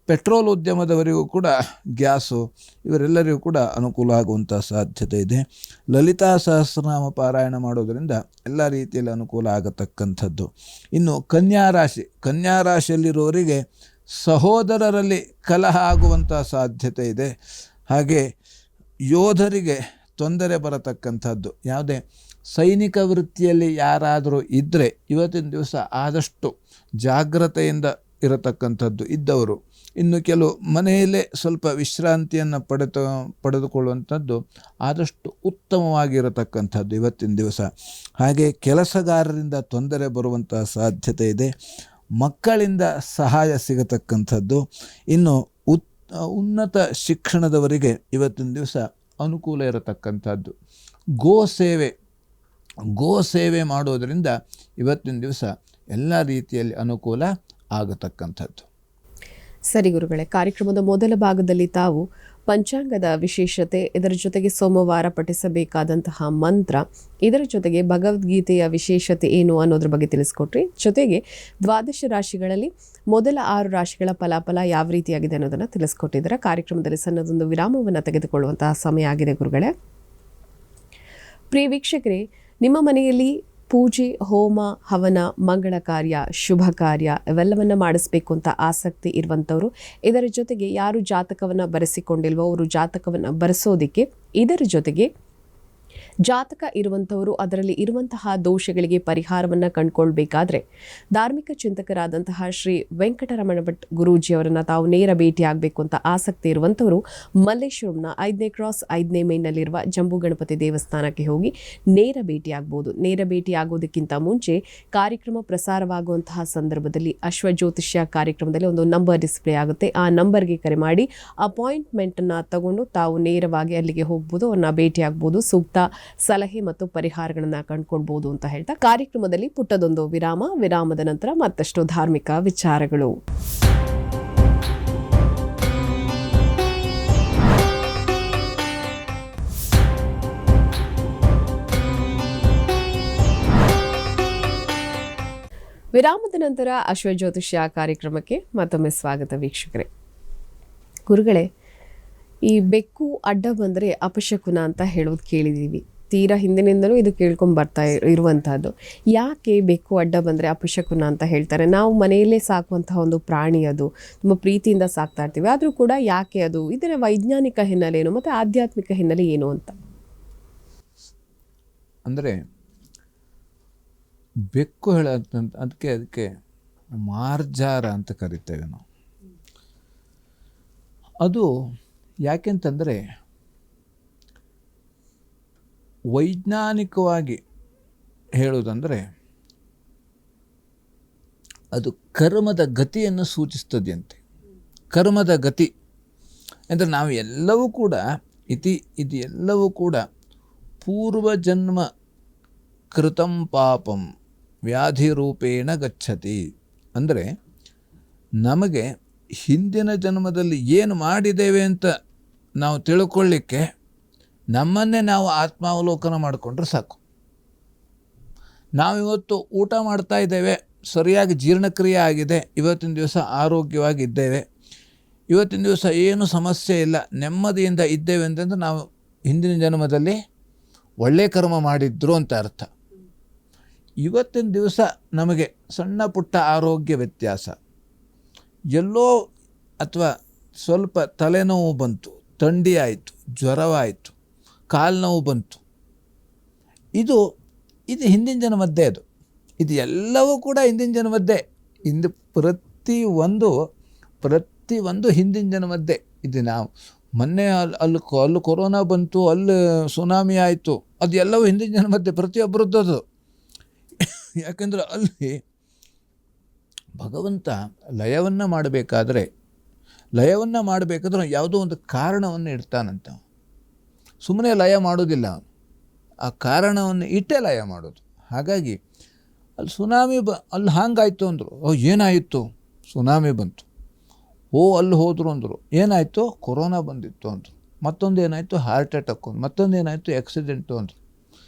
ಪೆಟ್ರೋಲ್ ಉದ್ಯಮದವರಿಗೂ ಕೂಡ, ಗ್ಯಾಸು, ಇವರೆಲ್ಲರಿಗೂ ಕೂಡ ಅನುಕೂಲ ಆಗುವಂಥ ಸಾಧ್ಯತೆ ಇದೆ. ಲಲಿತಾ ಸಹಸ್ರನಾಮ ಪಾರಾಯಣ ಮಾಡೋದರಿಂದ ಎಲ್ಲ ರೀತಿಯಲ್ಲಿ ಅನುಕೂಲ ಆಗತಕ್ಕಂಥದ್ದು. ಇನ್ನು ಕನ್ಯಾ ರಾಶಿಯಲ್ಲಿರುವವರಿಗೆ ಸಹೋದರರಲ್ಲಿ ಕಲಹ ಆಗುವಂಥ ಸಾಧ್ಯತೆ ಇದೆ. ಹಾಗೆ ಯೋಧರಿಗೆ ತೊಂದರೆ ಬರತಕ್ಕಂಥದ್ದು. ಯಾವುದೇ ಸೈನಿಕ ವೃತ್ತಿಯಲ್ಲಿ ಯಾರಾದರೂ ಇದ್ದರೆ ಇವತ್ತಿನ ದಿವಸ ಆದಷ್ಟು ಜಾಗ್ರತೆಯಿಂದ ಇರತಕ್ಕಂಥದ್ದು ಇದ್ದವರು. ಇನ್ನು ಕೆಲವು ಮನೆಯಲ್ಲೇ ಸ್ವಲ್ಪ ವಿಶ್ರಾಂತಿಯನ್ನು ಪಡೆದುಕೊಳ್ಳುವಂಥದ್ದು ಆದಷ್ಟು ಉತ್ತಮವಾಗಿರತಕ್ಕಂಥದ್ದು ಇವತ್ತಿನ ದಿವಸ. ಹಾಗೆ ಕೆಲಸಗಾರರಿಂದ ತೊಂದರೆ ಬರುವಂಥ ಸಾಧ್ಯತೆ ಇದೆ. ಮಕ್ಕಳಿಂದ ಸಹಾಯ ಸಿಗತಕ್ಕಂಥದ್ದು. ಇನ್ನು ಉನ್ನತ ಶಿಕ್ಷಣದವರಿಗೆ ಇವತ್ತಿನ ದಿವಸ ಅನುಕೂಲ ಇರತಕ್ಕಂಥದ್ದು. ಗೋ ಸೇವೆ ಮಾಡೋದರಿಂದ ಇವತ್ತಿನ ದಿವಸ ಎಲ್ಲ ರೀತಿಯಲ್ಲಿ ಅನುಕೂಲ ಆಗತಕ್ಕಂಥದ್ದು. ಸರಿ ಗುರುಗಳೇ, ಕಾರ್ಯಕ್ರಮದ ಮೊದಲ ಭಾಗದಲ್ಲಿ ತಾವು ಪಂಚಾಂಗದ ವಿಶೇಷತೆ, ಇದರ ಜೊತೆಗೆ ಸೋಮವಾರ ಪಠಿಸಬೇಕಾದಂತಹ ಮಂತ್ರ, ಇದರ ಜೊತೆಗೆ ಭಗವದ್ಗೀತೆಯ ವಿಶೇಷತೆ ಏನು ಅನ್ನೋದ್ರ ಬಗ್ಗೆ ತಿಳಿಸ್ಕೊಟ್ರಿ. ಜೊತೆಗೆ 12 ರಾಶಿಗಳಲ್ಲಿ ಮೊದಲ 6 ರಾಶಿಗಳ ಫಲಾಫಲ ಯಾವ ರೀತಿಯಾಗಿದೆ ಅನ್ನೋದನ್ನು ತಿಳಿಸ್ಕೊಟ್ಟಿದ್ದಾರೆ. ಕಾರ್ಯಕ್ರಮದಲ್ಲಿ ಸಣ್ಣದೊಂದು ವಿರಾಮವನ್ನು ತೆಗೆದುಕೊಳ್ಳುವಂತಹ ಸಮಯ ಆಗಿದೆ ಗುರುಗಳೇ. ಪ್ರಿಯ ವೀಕ್ಷಕರೇ, ನಿಮ್ಮ ಮನೆಯಲ್ಲಿ ಪೂಜೆ, ಹೋಮ, ಹವನ, ಮಂಗಳ ಕಾರ್ಯ, ಶುಭ ಕಾರ್ಯ ಇವೆಲ್ಲವನ್ನು ಮಾಡಿಸ್ಬೇಕು ಅಂತ ಆಸಕ್ತಿ ಇರುವಂಥವ್ರು, ಇದರ ಜೊತೆಗೆ ಯಾರು ಜಾತಕವನ್ನು ಬರೆಸಿಕೊಂಡಿಲ್ವೋ ಅವರು ಜಾತಕವನ್ನು ಬರೆಸೋದಕ್ಕೆ, ಇದರ ಜೊತೆಗೆ ಜಾತಕ ಇರುವಂಥವರು ಅದರಲ್ಲಿ ಇರುವಂತಹ ದೋಷಗಳಿಗೆ ಪರಿಹಾರವನ್ನು ಕಂಡುಕೊಳ್ಬೇಕಾದ್ರೆ ಧಾರ್ಮಿಕ ಚಿಂತಕರಾದಂತಹ ಶ್ರೀ ವೆಂಕಟರಮಣ ಭಟ್ ಗುರೂಜಿಯವರನ್ನು ತಾವು ನೇರ ಭೇಟಿಯಾಗಬೇಕು ಅಂತ ಆಸಕ್ತಿ ಇರುವಂಥವರು ಮಲ್ಲೇಶ್ವರಂನ 5ನೇ ಕ್ರಾಸ್ 5ನೇ ಮೇನ್ನಲ್ಲಿರುವ ಜಂಬೂ ಗಣಪತಿ ದೇವಸ್ಥಾನಕ್ಕೆ ಹೋಗಿ ನೇರ ಭೇಟಿಯಾಗಬಹುದು. ನೇರ ಭೇಟಿಯಾಗೋದಕ್ಕಿಂತ ಮುಂಚೆ ಕಾರ್ಯಕ್ರಮ ಪ್ರಸಾರವಾಗುವಂತಹ ಸಂದರ್ಭದಲ್ಲಿ ಅಶ್ವಜ್ಯೋತಿಷ್ಯ ಕಾರ್ಯಕ್ರಮದಲ್ಲಿ ಒಂದು ನಂಬರ್ ಡಿಸ್ಪ್ಲೇ ಆಗುತ್ತೆ. ಆ ನಂಬರ್ಗೆ ಕರೆ ಮಾಡಿ ಅಪಾಯಿಂಟ್ಮೆಂಟನ್ನು ತಗೊಂಡು ತಾವು ನೇರವಾಗಿ ಅಲ್ಲಿಗೆ ಹೋಗ್ಬೋದು, ಅವ್ರನ್ನ ಭೇಟಿಯಾಗ್ಬೋದು, ಸೂಕ್ತ ಸಲಹೆ ಮತ್ತು ಪರಿಹಾರಗಳನ್ನು ಕಂಡುಕೊಳ್ಬಹುದು ಅಂತ ಹೇಳ್ತಾ ಕಾರ್ಯಕ್ರಮದಲ್ಲಿ ಪುಟ್ಟದೊಂದು ವಿರಾಮದ ನಂತರ ಮತ್ತಷ್ಟು ಧಾರ್ಮಿಕ ವಿಚಾರಗಳು. ವಿರಾಮದ ನಂತರ ಅಶ್ವಜ್ಯೋತಿಷ್ಯ ಕಾರ್ಯಕ್ರಮಕ್ಕೆ ಮತ್ತೊಮ್ಮೆ ಸ್ವಾಗತ ವೀಕ್ಷಕರೇ. ಗುರುಗಳೇ, ಈ ಬೆಕ್ಕು ಅಡ್ಡ ಬಂದರೆ ಅಪಶಕುನ ಅಂತ ಹೇಳೋದು ಕೇಳಿದ್ದೀವಿ. ತೀರಾ ಹಿಂದಿನಿಂದಲೂ ಇದು ಕೇಳ್ಕೊಂಡು ಬರ್ತಾ ಇರುವಂಥದ್ದು. ಯಾಕೆ ಬೆಕ್ಕು ಅಡ್ಡ ಬಂದರೆ ಅಪಶಕುನ ಅಂತ ಹೇಳ್ತಾರೆ? ನಾವು ಮನೆಯಲ್ಲೇ ಸಾಕುವಂತಹ ಒಂದು ಪ್ರಾಣಿ, ಅದು ತುಂಬ ಪ್ರೀತಿಯಿಂದ ಸಾಕ್ತಾ ಇರ್ತೀವಿ. ಆದರೂ ಕೂಡ ಯಾಕೆ ಅದು? ಇದರ ವೈಜ್ಞಾನಿಕ ಹಿನ್ನೆಲೆ ಏನು ಮತ್ತು ಆಧ್ಯಾತ್ಮಿಕ ಹಿನ್ನೆಲೆ ಏನು ಅಂತ? ಅಂದರೆ ಬೆಕ್ಕು ಅದಕ್ಕೆ ಮಾರ್ಜಾರ ಅಂತ ಕರಿತೇವೆ ನಾವು. ಅದು ಯಾಕೆಂತಂದರೆ ವೈಜ್ಞಾನಿಕವಾಗಿ ಹೇಳುವುದಂದರೆ ಅದು ಕರ್ಮದ ಗತಿಯನ್ನು ಸೂಚಿಸ್ತದೆಯಂತೆ. ಕರ್ಮದ ಗತಿ ಅಂದರೆ ನಾವು ಎಲ್ಲವೂ ಕೂಡ ಇದು ಎಲ್ಲವೂ ಕೂಡ ಪೂರ್ವಜನ್ಮ ಕೃತಂ ಪಾಪಂ ವ್ಯಾಧಿರೂಪೇಣ ಗಚ್ಚತಿ. ಅಂದರೆ ನಮಗೆ ಹಿಂದಿನ ಜನ್ಮದಲ್ಲಿ ಏನು ಮಾಡಿದ್ದೇವೆ ಅಂತ ನಾವು ತಿಳ್ಕೊಳ್ಳಿಕ್ಕೆ ನಮ್ಮನ್ನೇ ನಾವು ಆತ್ಮಾವಲೋಕನ ಮಾಡಿಕೊಂಡ್ರೆ ಸಾಕು. ನಾವಿವತ್ತು ಊಟ ಮಾಡ್ತಾ ಇದ್ದೇವೆ, ಸರಿಯಾಗಿ ಜೀರ್ಣಕ್ರಿಯೆ ಆಗಿದೆ, ಇವತ್ತಿನ ದಿವಸ ಆರೋಗ್ಯವಾಗಿದ್ದೇವೆ. ಇವತ್ತಿನ ದಿವಸ ಏನು ಸಮಸ್ಯೆ ಇಲ್ಲ, ನೆಮ್ಮದಿಯಿಂದ ಇದ್ದೇವೆ ಅಂತಂದ್ರೆ ನಾವು ಹಿಂದಿನ ಜನ್ಮದಲ್ಲಿ ಒಳ್ಳೆ ಕರ್ಮ ಮಾಡಿದ್ರು ಅಂತ ಅರ್ಥ. ಇವತ್ತಿನ ದಿವಸ ನಮಗೆ ಸಣ್ಣ ಪುಟ್ಟ ಆರೋಗ್ಯ ವ್ಯತ್ಯಾಸ, ಎಲ್ಲೋ ಅಥವಾ ಸ್ವಲ್ಪ ತಲೆನೋವು ಬಂತು, ಥಂಡಿ ಆಯಿತು, ಜ್ವರವಾಯಿತು, ಕಾಲು ನೋವು ಬಂತು, ಇದು ಹಿಂದಿನ ಜನ್ಮದ್ದೇ. ಇದು ಎಲ್ಲವೂ ಕೂಡ ಹಿಂದಿನ ಜನ್ಮದ್ದೇ. ಪ್ರತಿಯೊಂದು ಹಿಂದಿನ ಜನ್ಮದ್ದೇ. ಇದು ನಾವು ಮೊನ್ನೆ ಅಲ್ಲಿ ಕೊರೋನಾ ಬಂತು, ಅಲ್ಲಿ ಸುನಾಮಿ ಆಯಿತು, ಅದು ಎಲ್ಲವೂ ಹಿಂದಿನ ಜನ್ಮದ್ದೇ, ಪ್ರತಿಯೊಬ್ಬರದ್ದು ಅದು. ಯಾಕೆಂದರೆ ಅಲ್ಲಿ ಭಗವಂತ ಲಯವನ್ನು ಮಾಡಬೇಕಾದ್ರೆ ಯಾವುದೋ ಒಂದು ಕಾರಣವನ್ನು ಇಡ್ತಾನಂತ. ಸುಮ್ಮನೆ ಲಯ ಮಾಡೋದಿಲ್ಲ ಅವನು, ಆ ಕಾರಣವನ್ನು ಇಟ್ಟೇ ಲಯ ಮಾಡೋದು. ಹಾಗಾಗಿ ಅಲ್ಲಿ ಸುನಾಮಿ ಅಲ್ಲಿ ಹಾಗಾಯಿತು ಅಂದರು. ಏನಾಯಿತು? ಸುನಾಮಿ ಬಂತು. ಅಲ್ಲಿ ಹೋದರು ಅಂದರು. ಏನಾಯಿತು? ಕೊರೋನಾ ಬಂದಿತ್ತು ಅಂದರು. ಮತ್ತೊಂದು ಏನಾಯಿತು? ಹಾರ್ಟ್ ಅಟ್ಯಾಕ್ ಅಂದರು. ಮತ್ತೊಂದು ಏನಾಯಿತು? ಆಕ್ಸಿಡೆಂಟು ಅಂದರು.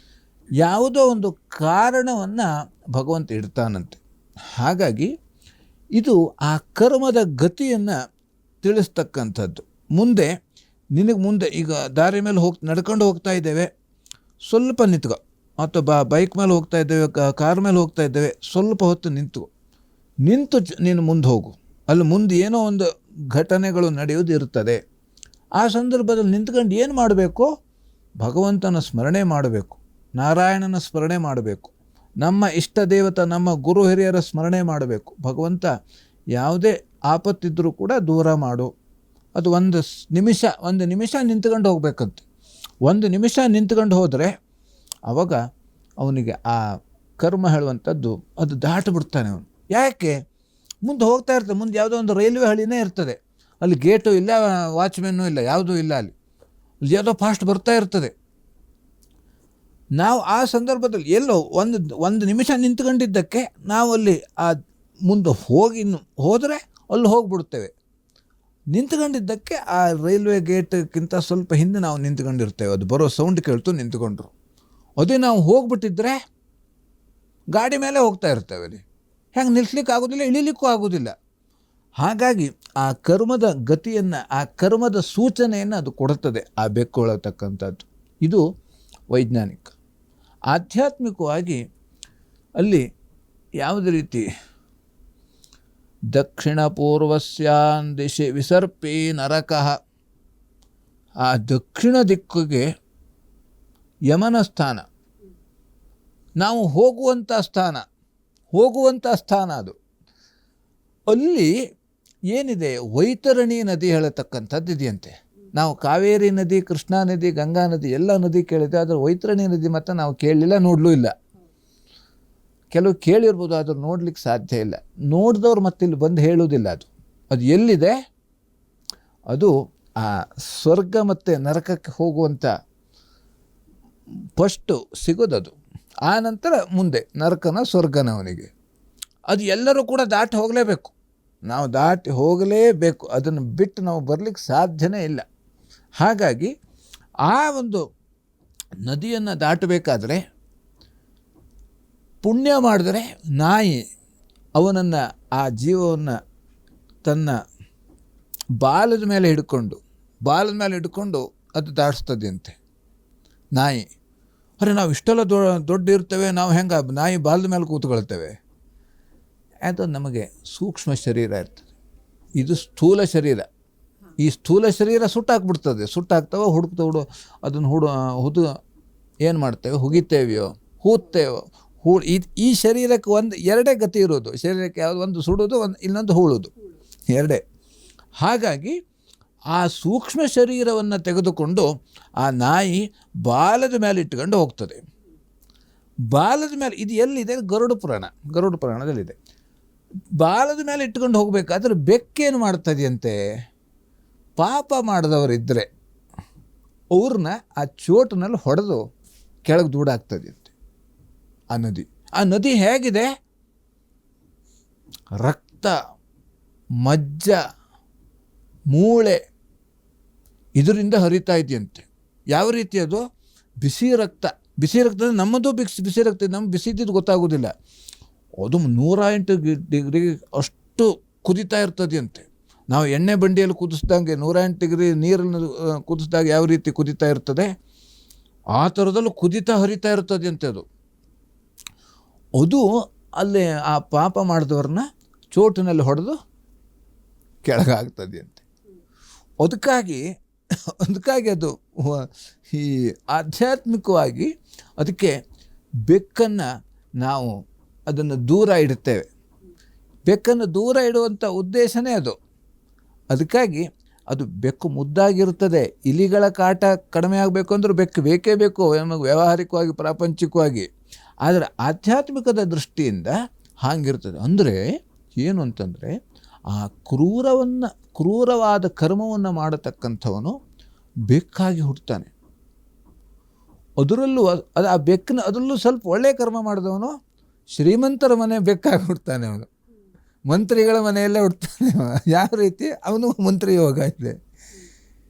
ಯಾವುದೋ ಒಂದು ಕಾರಣವನ್ನು ಭಗವಂತ ಇಡ್ತಾನಂತೆ. ಹಾಗಾಗಿ ಇದು ಆ ಕರ್ಮದ ಗತಿಯನ್ನು ತಿಳಿಸ್ತಕ್ಕಂಥದ್ದು. ನಿನಗೆ ಈಗ ದಾರಿ ಮೇಲೆ ನಡ್ಕೊಂಡು ಹೋಗ್ತಾ ಇದ್ದೇವೆ, ಸ್ವಲ್ಪ ನಿಂತ್ಕೊ, ಅಥವಾ ಬೈಕ್ ಮೇಲೆ ಹೋಗ್ತಾ ಇದ್ದೇವೆ, ಕಾರ್ ಮೇಲೆ ಹೋಗ್ತಾ ಇದ್ದೇವೆ, ಸ್ವಲ್ಪ ಹೊತ್ತು ನಿಂತು ನೀನು ಮುಂದೆ ಹೋಗು. ಅಲ್ಲಿ ಮುಂದೆ ಏನೋ ಒಂದು ಘಟನೆಗಳು ನಡೆಯೋದು ಇರ್ತದೆ. ಆ ಸಂದರ್ಭದಲ್ಲಿ ನಿಂತ್ಕೊಂಡು ಏನು ಮಾಡಬೇಕು? ಭಗವಂತನ ಸ್ಮರಣೆ ಮಾಡಬೇಕು, ನಾರಾಯಣನ ಸ್ಮರಣೆ ಮಾಡಬೇಕು, ನಮ್ಮ ಇಷ್ಟ ದೇವತ ನಮ್ಮ ಗುರು ಹಿರಿಯರ ಸ್ಮರಣೆ ಮಾಡಬೇಕು. ಭಗವಂತ ಯಾವುದೇ ಆಪತ್ತಿದ್ದರೂ ಕೂಡ ದೂರ ಮಾಡು. ಅದು ಒಂದು ನಿಮಿಷ ನಿಂತ್ಕೊಂಡು ಹೋಗ್ಬೇಕಂತೆ. ಒಂದು ನಿಮಿಷ ನಿಂತ್ಕೊಂಡು ಹೋದರೆ ಆವಾಗ ಅವನಿಗೆ ಆ ಕರ್ಮ ಹೇಳುವಂಥದ್ದು ಅದು ದಾಟಿಬಿಡ್ತಾನೆ ಅವನು. ಯಾಕೆ? ಮುಂದೆ ಹೋಗ್ತಾ ಇರ್ತದೆ, ಮುಂದೆ ಯಾವುದೋ ಒಂದು ರೈಲ್ವೆ ಹಳಿನೇ ಇರ್ತದೆ, ಅಲ್ಲಿ ಗೇಟು ಇಲ್ಲ, ವಾಚ್ಮೆನ್ನು ಇಲ್ಲ, ಯಾವುದೂ ಇಲ್ಲ, ಅಲ್ಲಿ ಯಾವುದೋ ಫಾಸ್ಟ್ ಬರ್ತಾ ಇರ್ತದೆ. ನಾವು ಆ ಸಂದರ್ಭದಲ್ಲಿ ಎಲ್ಲೋ ಒಂದು ನಿಮಿಷ ನಿಂತ್ಕೊಂಡಿದ್ದಕ್ಕೆ ನಾವು ಅಲ್ಲಿ ಆ ಮುಂದೆ ಹೋದರೆ ಅಲ್ಲಿ ಹೋಗ್ಬಿಡ್ತೇವೆ. ನಿಂತ್ಕೊಂಡಿದ್ದಕ್ಕೆ ಆ ರೈಲ್ವೆ ಗೇಟ್ಗಿಂತ ಸ್ವಲ್ಪ ಹಿಂದೆ ನಾವು ನಿಂತ್ಕೊಂಡಿರ್ತೇವೆ. ಅದು ಬರೋ ಸೌಂಡ್ ಕೇಳ್ತು ನಿಂತ್ಕೊಂಡ್ರು. ಅದೇ ನಾವು ಹೋಗ್ಬಿಟ್ಟಿದ್ರೆ ಗಾಡಿ ಮೇಲೆ ಹೋಗ್ತಾ ಇರ್ತೇವೆ, ಅಲ್ಲಿ ಹೆಂಗೆ ನಿಲ್ಲಿಸ್ಲಿಕ್ಕೆ ಆಗೋದಿಲ್ಲ, ಇಳಿಲಿಕ್ಕೂ ಆಗೋದಿಲ್ಲ. ಹಾಗಾಗಿ ಆ ಕರ್ಮದ ಗತಿಯನ್ನು, ಆ ಕರ್ಮದ ಸೂಚನೆಯನ್ನು ಅದು ಕೊಡುತ್ತದೆ, ಆ ಬೆಕ್ಕೊಳತಕ್ಕಂಥದ್ದು. ಇದು ವೈಜ್ಞಾನಿಕ. ಆಧ್ಯಾತ್ಮಿಕವಾಗಿ ಅಲ್ಲಿ ಯಾವುದೇ ರೀತಿ ದಕ್ಷಿಣ ಪೂರ್ವಸ್ಯಾನ್ ದಿಶೆ ವಿಸರ್ಪಿ ನರಕಃ, ಆ ದಕ್ಷಿಣ ದಿಕ್ಕಿಗೆ ಯಮನ ಸ್ಥಾನ, ನಾವು ಹೋಗುವಂಥ ಸ್ಥಾನ ಅದು. ಅಲ್ಲಿ ಏನಿದೆ, ವೈತರಣಿ ನದಿ ಹೇಳತಕ್ಕಂಥದ್ದು ಇದೆಯಂತೆ. ನಾವು ಕಾವೇರಿ ನದಿ, ಕೃಷ್ಣಾ ನದಿ, ಗಂಗಾ ನದಿ ಎಲ್ಲ ನದಿ ಕೇಳಿದೆ, ಆದರೆ ವೈತರಣಿ ನದಿ ಮತ್ತು ನಾವು ಕೇಳಲಿಲ್ಲ, ನೋಡಲೂ ಇಲ್ಲ. ಕೆಲವು ಕೇಳಿರ್ಬೋದು, ಆದರೂ ನೋಡ್ಲಿಕ್ಕೆ ಸಾಧ್ಯ ಇಲ್ಲ. ನೋಡಿದವ್ರು ಮತ್ತಿಲ್ಲಿ ಬಂದು ಹೇಳೋದಿಲ್ಲ. ಅದು ಎಲ್ಲಿದೆ? ಅದು ಆ ಸ್ವರ್ಗ ಮತ್ತು ನರಕಕ್ಕೆ ಹೋಗುವಂಥ ಫಸ್ಟು ಸಿಗೋದದು. ಆ ನಂತರ ಮುಂದೆ ನರಕನ ಸ್ವರ್ಗನ ಅವನಿಗೆ. ಅದು ಎಲ್ಲರೂ ಕೂಡ ದಾಟಿ ಹೋಗಲೇಬೇಕು, ನಾವು ದಾಟಿ ಹೋಗಲೇಬೇಕು, ಅದನ್ನು ಬಿಟ್ಟು ನಾವು ಬರಲಿಕ್ಕೆ ಸಾಧ್ಯನೇ ಇಲ್ಲ. ಹಾಗಾಗಿ ಆ ಒಂದು ನದಿಯನ್ನು ದಾಟಬೇಕಾದ್ರೆ ಪುಣ್ಯ ಮಾಡಿದರೆ ನಾಯಿ ಅವನನ್ನು, ಆ ಜೀವವನ್ನು ತನ್ನ ಬಾಲದ ಮೇಲೆ ಹಿಡ್ಕೊಂಡು ಅದು ದಾಟಿಸ್ತದಂತೆ ನಾಯಿ. ಅರೆ ನಾವು ಇಷ್ಟೆಲ್ಲ ದೊಡ್ಡ ಇರ್ತೇವೆ, ನಾವು ಹೆಂಗೆ ನಾಯಿ ಬಾಲದ ಮೇಲೆ ಕೂತ್ಕೊಳ್ತೇವೆ? ಅದು ನಮಗೆ ಸೂಕ್ಷ್ಮ ಶರೀರ ಇರ್ತದೆ, ಇದು ಸ್ಥೂಲ ಶರೀರ. ಈ ಸ್ಥೂಲ ಶರೀರ ಸುಟ್ಟಾಕ್ಬಿಡ್ತದೆ, ಸುಟ್ಟಾಗ್ತವೆ, ಅದನ್ನು ಏನು ಮಾಡ್ತೇವೆ? ಹುಗಿತೇವೆಯೋ, ಹೂತ್ತೇವೋ. ಈ ಶರೀರಕ್ಕೆ ಎರಡೇ ಗತಿ ಇರೋದು. ಶರೀರಕ್ಕೆ ಯಾವುದು? ಒಂದು ಸುಡೋದು, ಇನ್ನೊಂದು ಹೂಳೋದು, ಎರಡೇ. ಹಾಗಾಗಿ ಆ ಸೂಕ್ಷ್ಮ ಶರೀರವನ್ನು ತೆಗೆದುಕೊಂಡು ಆ ನಾಯಿ ಬಾಲದ ಮೇಲೆ ಇಟ್ಕೊಂಡು ಹೋಗ್ತದೆ. ಬಾಲದ ಮೇಲೆ ಇದು ಎಲ್ಲಿದೆ? ಗರುಡ ಪುರಾಣದಲ್ಲಿದೆ. ಬಾಲದ ಮೇಲೆ ಇಟ್ಕೊಂಡು ಹೋಗಬೇಕಾದ್ರೆ ಬೆಕ್ಕೇನು ಮಾಡ್ತದೆಯಂತೆ? ಪಾಪ ಮಾಡಿದವರಿದ್ದರೆ ಅವ್ರನ್ನ ಆ ಚೋಟಿನಲ್ಲಿ ಹೊಡೆದು ಕೆಳಗೆ ದೂಡಾಗ್ತದೆಯಂತೆ ಆ ನದಿ ಹೇಗಿದೆ? ರಕ್ತ, ಮಜ್ಜ, ಮೂಳೆ ಇದರಿಂದ ಹರಿತಾ ಇದೆಯಂತೆ. ಯಾವ ರೀತಿ ಅದು? ಬಿಸಿ ರಕ್ತ ನಮ್ಮದು ಬಿಸಿ ರಕ್ತ, ನಮ್ಗೆ ಬಿಸಿ ಇದ್ದಿದ್ದು ಗೊತ್ತಾಗೋದಿಲ್ಲ. ಅದು 108 ಡಿಗ್ರಿ ಅಷ್ಟು ಕುದಿತಾ ಇರ್ತದೆಯಂತೆ. ನಾವು ಎಣ್ಣೆ ಬಂಡಿಯಲ್ಲಿ ಕುದಿಸ್ದಂಗೆ 108 ಡಿಗ್ರಿ ನೀರನ್ನು ಕುದಿಸಿದಾಗ ಯಾವ ರೀತಿ ಕುದೀತಾ ಇರ್ತದೆ, ಆ ಥರದಲ್ಲೂ ಕುದೀತಾ ಹರಿತಾ ಇರ್ತದೆ ಅಂತೆ ಅದು ಅಲ್ಲಿ ಆ ಪಾಪ ಮಾಡಿದವ್ರನ್ನ ಚೋಟಿನಲ್ಲಿ ಹೊಡೆದು ಕೆಳಗಾಗ್ತದೆ ಅಂತೆ. ಅದಕ್ಕಾಗಿ ಅದು ಈ ಆಧ್ಯಾತ್ಮಿಕವಾಗಿ ಅದಕ್ಕೆ ಬೆಕ್ಕನ್ನು ನಾವು ಅದನ್ನು ದೂರ ಇಡುತ್ತೇವೆ. ಬೆಕ್ಕನ್ನು ದೂರ ಇಡುವಂಥ ಉದ್ದೇಶನೇ ಅದು. ಅದಕ್ಕಾಗಿ ಅದು ಬೆಕ್ಕು ಮುದ್ದಾಗಿರುತ್ತದೆ. ಇಲಿಗಳ ಕಾಟ ಕಡಿಮೆ ಆಗಬೇಕು ಅಂದ್ರೆ ಬೆಕ್ಕು ಬೇಕೇ ಬೇಕು, ನಮಗೆ ವ್ಯಾವಹಾರಿಕವಾಗಿ ಪ್ರಾಪಂಚಿಕವಾಗಿ. ಆದರೆ ಆಧ್ಯಾತ್ಮಿಕದ ದೃಷ್ಟಿಯಿಂದ ಹಾಗಿರ್ತದೆ. ಅಂದರೆ ಏನು ಅಂತಂದರೆ, ಆ ಕ್ರೂರವಾದ ಕರ್ಮವನ್ನು ಮಾಡತಕ್ಕಂಥವನು ಬೆಕ್ಕಾಗಿ ಹುಟ್ಟುತ್ತಾನೆ. ಅದರಲ್ಲೂ ಅದು ಆ ಬೆಕ್ಕನ ಅದರಲ್ಲೂ ಸ್ವಲ್ಪ ಒಳ್ಳೆಯ ಕರ್ಮ ಮಾಡಿದವನು ಶ್ರೀಮಂತರ ಮನೆ ಬೆಕ್ಕಾಗಿ ಹುಡ್ತಾನೆ. ಅವನು ಮಂತ್ರಿಗಳ ಮನೆಯಲ್ಲೇ ಹುಡ್ತಾನೆ. ಯಾವ ರೀತಿ ಅವನು ಮಂತ್ರಿ ಯೋಗ ಇದೆ.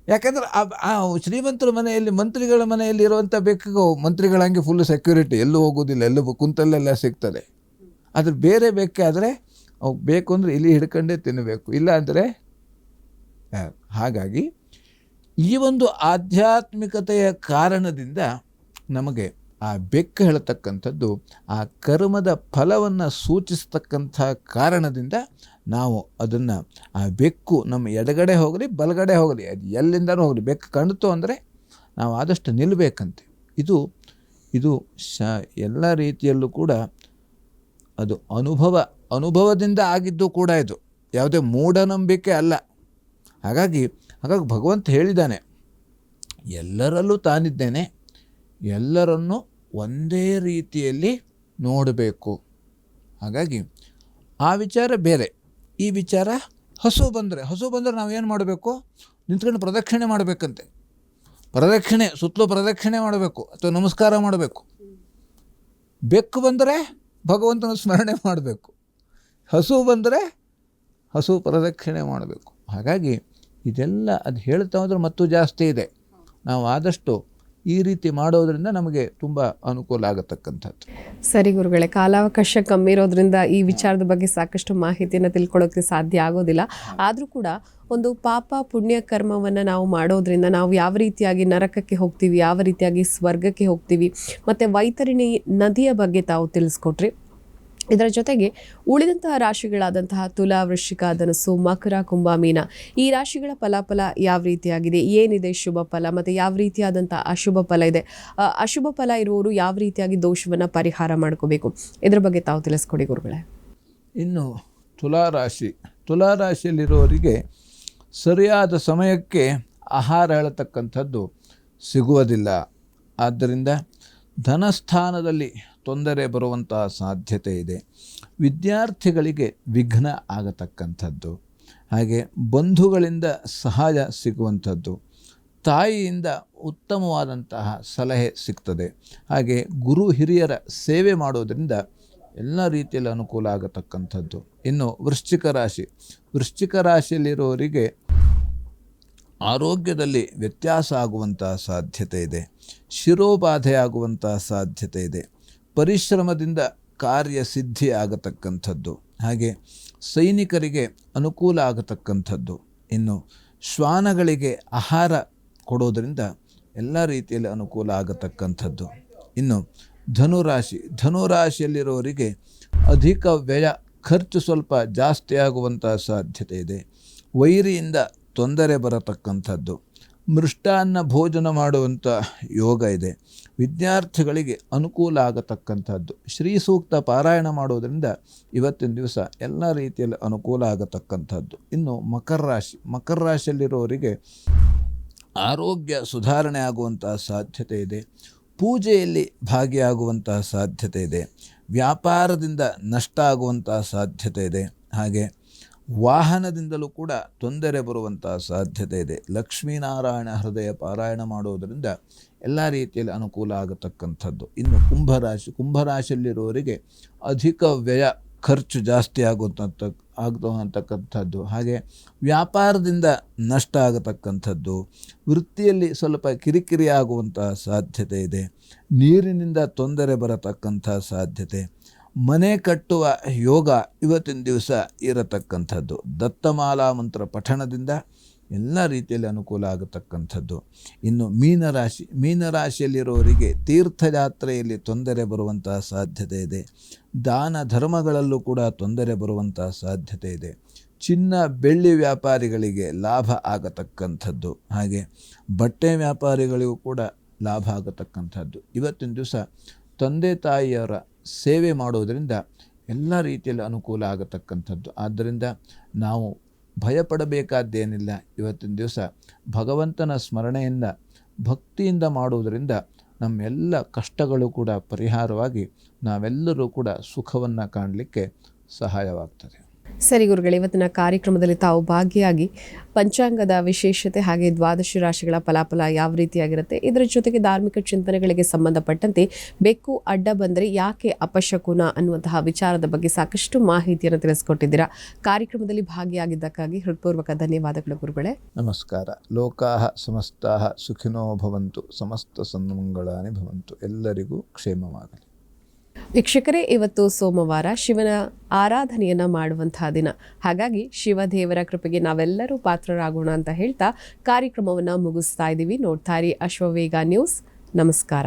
ಯಾಕಂದ್ರೆ ಆ ಶ್ರೀಮಂತರ ಮನೆಯಲ್ಲಿ, ಮಂತ್ರಿಗಳ ಮನೆಯಲ್ಲಿ ಇರುವಂಥ ಬೆಕ್ಕಿಗೂ ಮಂತ್ರಿಗಳಂಗೆ ಫುಲ್ ಸೆಕ್ಯೂರಿಟಿ, ಎಲ್ಲೂ ಹೋಗೋದಿಲ್ಲ, ಎಲ್ಲೂ ಕುಂತಲ್ಲೆಲ್ಲ ಸಿಗ್ತದೆ. ಆದರೆ ಬೇರೆ ಬೆಕ್ಕಾದರೆ ಅವು ಬೇಕು ಅಂದರೆ ಇಲ್ಲಿ ಹಿಡ್ಕೊಂಡೇ ತಿನ್ನಬೇಕು, ಇಲ್ಲ ಅಂದರೆ. ಹಾಗಾಗಿ ಈ ಒಂದು ಆಧ್ಯಾತ್ಮಿಕತೆಯ ಕಾರಣದಿಂದ ನಮಗೆ ಆ ಬೆಕ್ಕು ಹೇಳತಕ್ಕಂಥದ್ದು ಆ ಕರ್ಮದ ಫಲವನ್ನು ಸೂಚಿಸ್ತಕ್ಕಂಥ ಕಾರಣದಿಂದ ನಾವು ಅದನ್ನು, ಆ ಬೆಕ್ಕು ನಮ್ಮ ಎಡಗಡೆ ಹೋಗಲಿ ಬಲಗಡೆ ಹೋಗಲಿ, ಅದು ಎಲ್ಲಿಂದನೂ ಹೋಗಲಿ, ಬೆಕ್ಕು ಕಾಣ್ತು ಅಂದರೆ ನಾವು ಆದಷ್ಟು ನಿಲ್ಲಬೇಕಂತೆ. ಇದು ಎಲ್ಲ ರೀತಿಯಲ್ಲೂ ಕೂಡ ಅದು ಅನುಭವದಿಂದ ಆಗಿದ್ದು ಕೂಡ. ಇದು ಯಾವುದೇ ಮೂಢನಂಬಿಕೆ ಅಲ್ಲ. ಹಾಗಾಗಿ ಭಗವಂತ ಹೇಳಿದ್ದಾನೆ, ಎಲ್ಲರಲ್ಲೂ ತಾನಿದ್ದೇನೆ, ಎಲ್ಲರನ್ನೂ ಒಂದೇ ರೀತಿಯಲ್ಲಿ ನೋಡಬೇಕು. ಹಾಗಾಗಿ ಆ ವಿಚಾರ ಬೇರೆ. ಈ ವಿಚಾರ ಹಸು ಬಂದರೆ ನಾವೇನು ಮಾಡಬೇಕು? ನಿಂತ್ಕೊಂಡು ಪ್ರದಕ್ಷಿಣೆ ಮಾಡಬೇಕಂತೆ. ಸುತ್ತಲೂ ಪ್ರದಕ್ಷಿಣೆ ಮಾಡಬೇಕು ಅಥವಾ ನಮಸ್ಕಾರ ಮಾಡಬೇಕು. ಬೆಕ್ಕು ಬಂದರೆ ಭಗವಂತನ ಸ್ಮರಣೆ ಮಾಡಬೇಕು. ಹಸು ಬಂದರೆ ಹಸು ಪ್ರದಕ್ಷಿಣೆ ಮಾಡಬೇಕು. ಹಾಗಾಗಿ ಇದೆಲ್ಲ ಅದು ಹೇಳ್ತಾ ಹೋದ್ರೆ ಮತ್ತೂ ಜಾಸ್ತಿ ಇದೆ. ನಾವು ಆದಷ್ಟು ಈ ರೀತಿ ಮಾಡೋದ್ರಿಂದ ನಮಗೆ ತುಂಬ ಅನುಕೂಲ ಆಗತಕ್ಕಂಥದ್ದು. ಸರಿ ಗುರುಗಳೇ, ಕಾಲಾವಕಾಶ ಕಮ್ಮಿ ಇರೋದ್ರಿಂದ ಈ ವಿಚಾರದ ಬಗ್ಗೆ ಸಾಕಷ್ಟು ಮಾಹಿತಿಯನ್ನು ತಿಳ್ಕೊಳ್ಳೋಕ್ಕೆ ಸಾಧ್ಯ ಆಗೋದಿಲ್ಲ. ಆದರೂ ಕೂಡ ಒಂದು ಪಾಪ ಪುಣ್ಯ ಕರ್ಮವನ್ನು ನಾವು ಮಾಡೋದ್ರಿಂದ ನಾವು ಯಾವ ರೀತಿಯಾಗಿ ನರಕಕ್ಕೆ ಹೋಗ್ತೀವಿ, ಯಾವ ರೀತಿಯಾಗಿ ಸ್ವರ್ಗಕ್ಕೆ ಹೋಗ್ತೀವಿ, ಮತ್ತು ವೈತರಣಿ ನದಿಯ ಬಗ್ಗೆ ತಾವು ತಿಳಿಸ್ಕೊಟ್ರಿ. ಇದರ ಜೊತೆಗೆ ಉಳಿದಂತಹ ರಾಶಿಗಳಾದಂತಹ ತುಲಾ, ವೃಶ್ಚಿಕ, ಧನಸ್ಸು, ಮಕರ, ಕುಂಭ, ಮೀನ ಈ ರಾಶಿಗಳ ಫಲಾಫಲ ಯಾವ ರೀತಿಯಾಗಿದೆ, ಏನಿದೆ ಶುಭ ಫಲ ಮತ್ತು ಯಾವ ರೀತಿಯಾದಂತಹ ಅಶುಭ ಫಲ ಇದೆ, ಅಶುಭ ಫಲ ಇರುವವರು ಯಾವ ರೀತಿಯಾಗಿ ದೋಷವನ್ನು ಪರಿಹಾರ ಮಾಡ್ಕೋಬೇಕು, ಇದ್ರ ಬಗ್ಗೆ ತಾವು ತಿಳಿಸ್ಕೊಡಿ ಗುರುಗಳೇ. ಇನ್ನು ತುಲಾರಾಶಿಯಲ್ಲಿರುವವರಿಗೆ ಸರಿಯಾದ ಸಮಯಕ್ಕೆ ಆಹಾರ ಹೇಳತಕ್ಕಂಥದ್ದು ಸಿಗುವುದಿಲ್ಲ. ಆದ್ದರಿಂದ ಧನಸ್ಥಾನದಲ್ಲಿ ತೊಂದರೆ ಬರುವಂತಹ ಸಾಧ್ಯತೆ ಇದೆ. ವಿದ್ಯಾರ್ಥಿಗಳಿಗೆ ವಿಘ್ನ ಆಗತಕ್ಕಂಥದ್ದು, ಹಾಗೆ ಬಂಧುಗಳಿಂದ ಸಹಾಯ ಸಿಗುವಂಥದ್ದು, ತಾಯಿಯಿಂದ ಉತ್ತಮವಾದಂತಹ ಸಲಹೆ ಸಿಗ್ತದೆ. ಹಾಗೆ ಗುರು ಹಿರಿಯರ ಸೇವೆ ಮಾಡೋದರಿಂದ ಎಲ್ಲ ರೀತಿಯಲ್ಲಿ ಅನುಕೂಲ ಆಗತಕ್ಕಂಥದ್ದು. ಇನ್ನು ವೃಶ್ಚಿಕ ರಾಶಿಯಲ್ಲಿರೋರಿಗೆ ಆರೋಗ್ಯದಲ್ಲಿ ವ್ಯತ್ಯಾಸ ಆಗುವಂಥ ಸಾಧ್ಯತೆ ಇದೆ. ಶಿರೋಬಾಧೆ ಆಗುವಂಥ ಸಾಧ್ಯತೆ ಇದೆ. ಪರಿಶ್ರಮದಿಂದ ಕಾರ್ಯಸಿದ್ಧಿ ಆಗತಕ್ಕಂಥದ್ದು, ಹಾಗೆ ಸೈನಿಕರಿಗೆ ಅನುಕೂಲ ಆಗತಕ್ಕಂಥದ್ದು. ಇನ್ನು ಶ್ವಾನಗಳಿಗೆ ಆಹಾರ ಕೊಡೋದರಿಂದ ಎಲ್ಲ ರೀತಿಯಲ್ಲಿ ಅನುಕೂಲ ಆಗತಕ್ಕಂಥದ್ದು. ಇನ್ನು ಧನುರಾಶಿಯಲ್ಲಿರೋರಿಗೆ ಅಧಿಕ ವ್ಯಯ, ಖರ್ಚು ಸ್ವಲ್ಪ ಜಾಸ್ತಿ ಆಗುವಂಥ ಸಾಧ್ಯತೆ ಇದೆ. ವೈರಿಯಿಂದ ತೊಂದರೆ ಬರತಕ್ಕಂಥದ್ದು. ಮೃಷ್ಟಾನ್ನ ಭೋಜನ ಮಾಡುವಂಥ ಯೋಗ ಇದೆ. ವಿದ್ಯಾರ್ಥಿಗಳಿಗೆ ಅನುಕೂಲ ಆಗತಕ್ಕಂಥದ್ದು. ಶ್ರೀ ಸೂಕ್ತ ಪಾರಾಯಣ ಮಾಡೋದರಿಂದ ಇವತ್ತಿನ ದಿವಸ ಎಲ್ಲ ರೀತಿಯಲ್ಲಿ ಅನುಕೂಲ ಆಗತಕ್ಕಂಥದ್ದು. ಇನ್ನು ಮಕರ ರಾಶಿಯಲ್ಲಿರೋರಿಗೆ ಆರೋಗ್ಯ ಸುಧಾರಣೆ ಆಗುವಂಥ ಸಾಧ್ಯತೆ ಇದೆ. ಪೂಜೆಯಲ್ಲಿ ಭಾಗಿಯಾಗುವಂತಹ ಸಾಧ್ಯತೆ ಇದೆ. ವ್ಯಾಪಾರದಿಂದ ನಷ್ಟ ಆಗುವಂಥ ಸಾಧ್ಯತೆ ಇದೆ. ಹಾಗೆ ವಾಹನದಿಂದಲೂ ಕೂಡ ತೊಂದರೆ ಬರುವಂಥ ಸಾಧ್ಯತೆ ಇದೆ. ಲಕ್ಷ್ಮೀನಾರಾಯಣ ಹೃದಯ ಪಾರಾಯಣ ಮಾಡುವುದರಿಂದ ಎಲ್ಲ ರೀತಿಯಲ್ಲಿ ಅನುಕೂಲ ಆಗತಕ್ಕಂಥದ್ದು. ಇನ್ನು ಕುಂಭರಾಶಿಯಲ್ಲಿರುವವರಿಗೆ ಅಧಿಕ ವ್ಯಯ, ಖರ್ಚು ಜಾಸ್ತಿ ಆಗತಕ್ಕಂಥದ್ದು. ಹಾಗೆ ವ್ಯಾಪಾರದಿಂದ ನಷ್ಟ ಆಗತಕ್ಕಂಥದ್ದು. ವೃತ್ತಿಯಲ್ಲಿ ಸ್ವಲ್ಪ ಕಿರಿಕಿರಿ ಆಗುವಂಥ ಸಾಧ್ಯತೆ ಇದೆ. ನೀರಿನಿಂದ ತೊಂದರೆ ಬರತಕ್ಕಂಥ ಸಾಧ್ಯತೆ. ಮನೆ ಕಟ್ಟುವ ಯೋಗ ಇವತ್ತಿನ ದಿವಸ ಇರತಕ್ಕಂಥದ್ದು. ದತ್ತಮಾಲಾ ಮಂತ್ರ ಪಠಣದಿಂದ ಎಲ್ಲ ರೀತಿಯಲ್ಲಿ ಅನುಕೂಲ ಆಗತಕ್ಕಂಥದ್ದು. ಇನ್ನು ಮೀನರಾಶಿಯಲ್ಲಿರೋರಿಗೆ ತೀರ್ಥಯಾತ್ರೆಯಲ್ಲಿ ತೊಂದರೆ ಬರುವಂತಹ ಸಾಧ್ಯತೆ ಇದೆ. ದಾನ ಧರ್ಮಗಳಲ್ಲೂ ಕೂಡ ತೊಂದರೆ ಬರುವಂತಹ ಸಾಧ್ಯತೆ ಇದೆ. ಚಿನ್ನ ಬೆಳ್ಳಿ ವ್ಯಾಪಾರಿಗಳಿಗೆ ಲಾಭ ಆಗತಕ್ಕಂಥದ್ದು, ಹಾಗೆ ಬಟ್ಟೆ ವ್ಯಾಪಾರಿಗಳಿಗೂ ಕೂಡ ಲಾಭ ಆಗತಕ್ಕಂಥದ್ದು. ಇವತ್ತಿನ ದಿವಸ ತಂದೆ ತಾಯಿಯವರ ಸೇವೆ ಮಾಡೋದರಿಂದ ಎಲ್ಲ ರೀತಿಯಲ್ಲಿ ಅನುಕೂಲ ಆಗತಕ್ಕಂಥದ್ದು. ಆದ್ದರಿಂದ ನಾವು ಭಯಪಡಬೇಕಾದ್ದೇನಿಲ್ಲ. ಇವತ್ತಿನ ದಿವಸ ಭಗವಂತನ ಸ್ಮರಣೆಯಿಂದ ಭಕ್ತಿಯಿಂದ ಮಾಡುವುದರಿಂದ ನಮ್ಮೆಲ್ಲ ಕಷ್ಟಗಳು ಕೂಡ ಪರಿಹಾರವಾಗಿ ನಾವೆಲ್ಲರೂ ಕೂಡ ಸುಖವನ್ನು ಕಾಣಲಿಕ್ಕೆ ಸಹಾಯವಾಗ್ತದೆ. ಸರಿ ಗುರುಗಳೇ, ಇವತ್ತಿನ ಕಾರ್ಯಕ್ರಮದಲ್ಲಿ ತಾವು ಭಾಗಿಯಾಗಿ ಪಂಚಾಂಗದ ವಿಶೇಷತೆ ಹಾಗೆ ದ್ವಾದಶ ರಾಶಿಗಳ ಫಲಾಫಲ ಯಾವ ರೀತಿಯಾಗಿರುತ್ತೆ, ಇದರ ಜೊತೆಗೆ ಧಾರ್ಮಿಕ ಚಿಂತನೆಗಳಿಗೆ ಸಂಬಂಧಪಟ್ಟಂತೆ ಬೆಕ್ಕು ಅಡ್ಡ ಬಂದರೆ ಯಾಕೆ ಅಪಶಕುನ ಅನ್ನುವಂತಹ ವಿಚಾರದ ಬಗ್ಗೆ ಸಾಕಷ್ಟು ಮಾಹಿತಿಯನ್ನು ತಿಳಿಸ್ಕೊಟ್ಟಿದ್ದೀರಾ. ಕಾರ್ಯಕ್ರಮದಲ್ಲಿ ಭಾಗಿಯಾಗಿದ್ದಕ್ಕಾಗಿ ಹೃತ್ಪೂರ್ವಕ ಧನ್ಯವಾದಗಳು ಗುರುಗಳೇ. ನಮಸ್ಕಾರ. ಲೋಕಾಃ ಸಮಸ್ತಾಃ ಸುಖಿನೋ ಭವಂತು, ಸಮಸ್ತ ಸನ್ಮಂಗಳಾನಿ ಭವಂತು. ಎಲ್ಲರಿಗೂ ಕ್ಷೇಮವಾಗಲಿ. ವೀಕ್ಷಕರೇ, ಇವತ್ತು ಸೋಮವಾರ ಶಿವನ ಆರಾಧನೆಯನ್ನ ಮಾಡುವಂತಹ ದಿನ. ಹಾಗಾಗಿ ಶಿವದೇವರ ಕೃಪೆಗೆ ನಾವೆಲ್ಲರೂ ಪಾತ್ರರಾಗೋಣ ಅಂತ ಹೇಳ್ತಾ ಕಾರ್ಯಕ್ರಮವನ್ನು ಮುಗಿಸ್ತಾ ಇದ್ದೀವಿ. ನೋಡ್ತಾ ಇರಿ ಅಶ್ವವೇಗ ನ್ಯೂಸ್. ನಮಸ್ಕಾರ.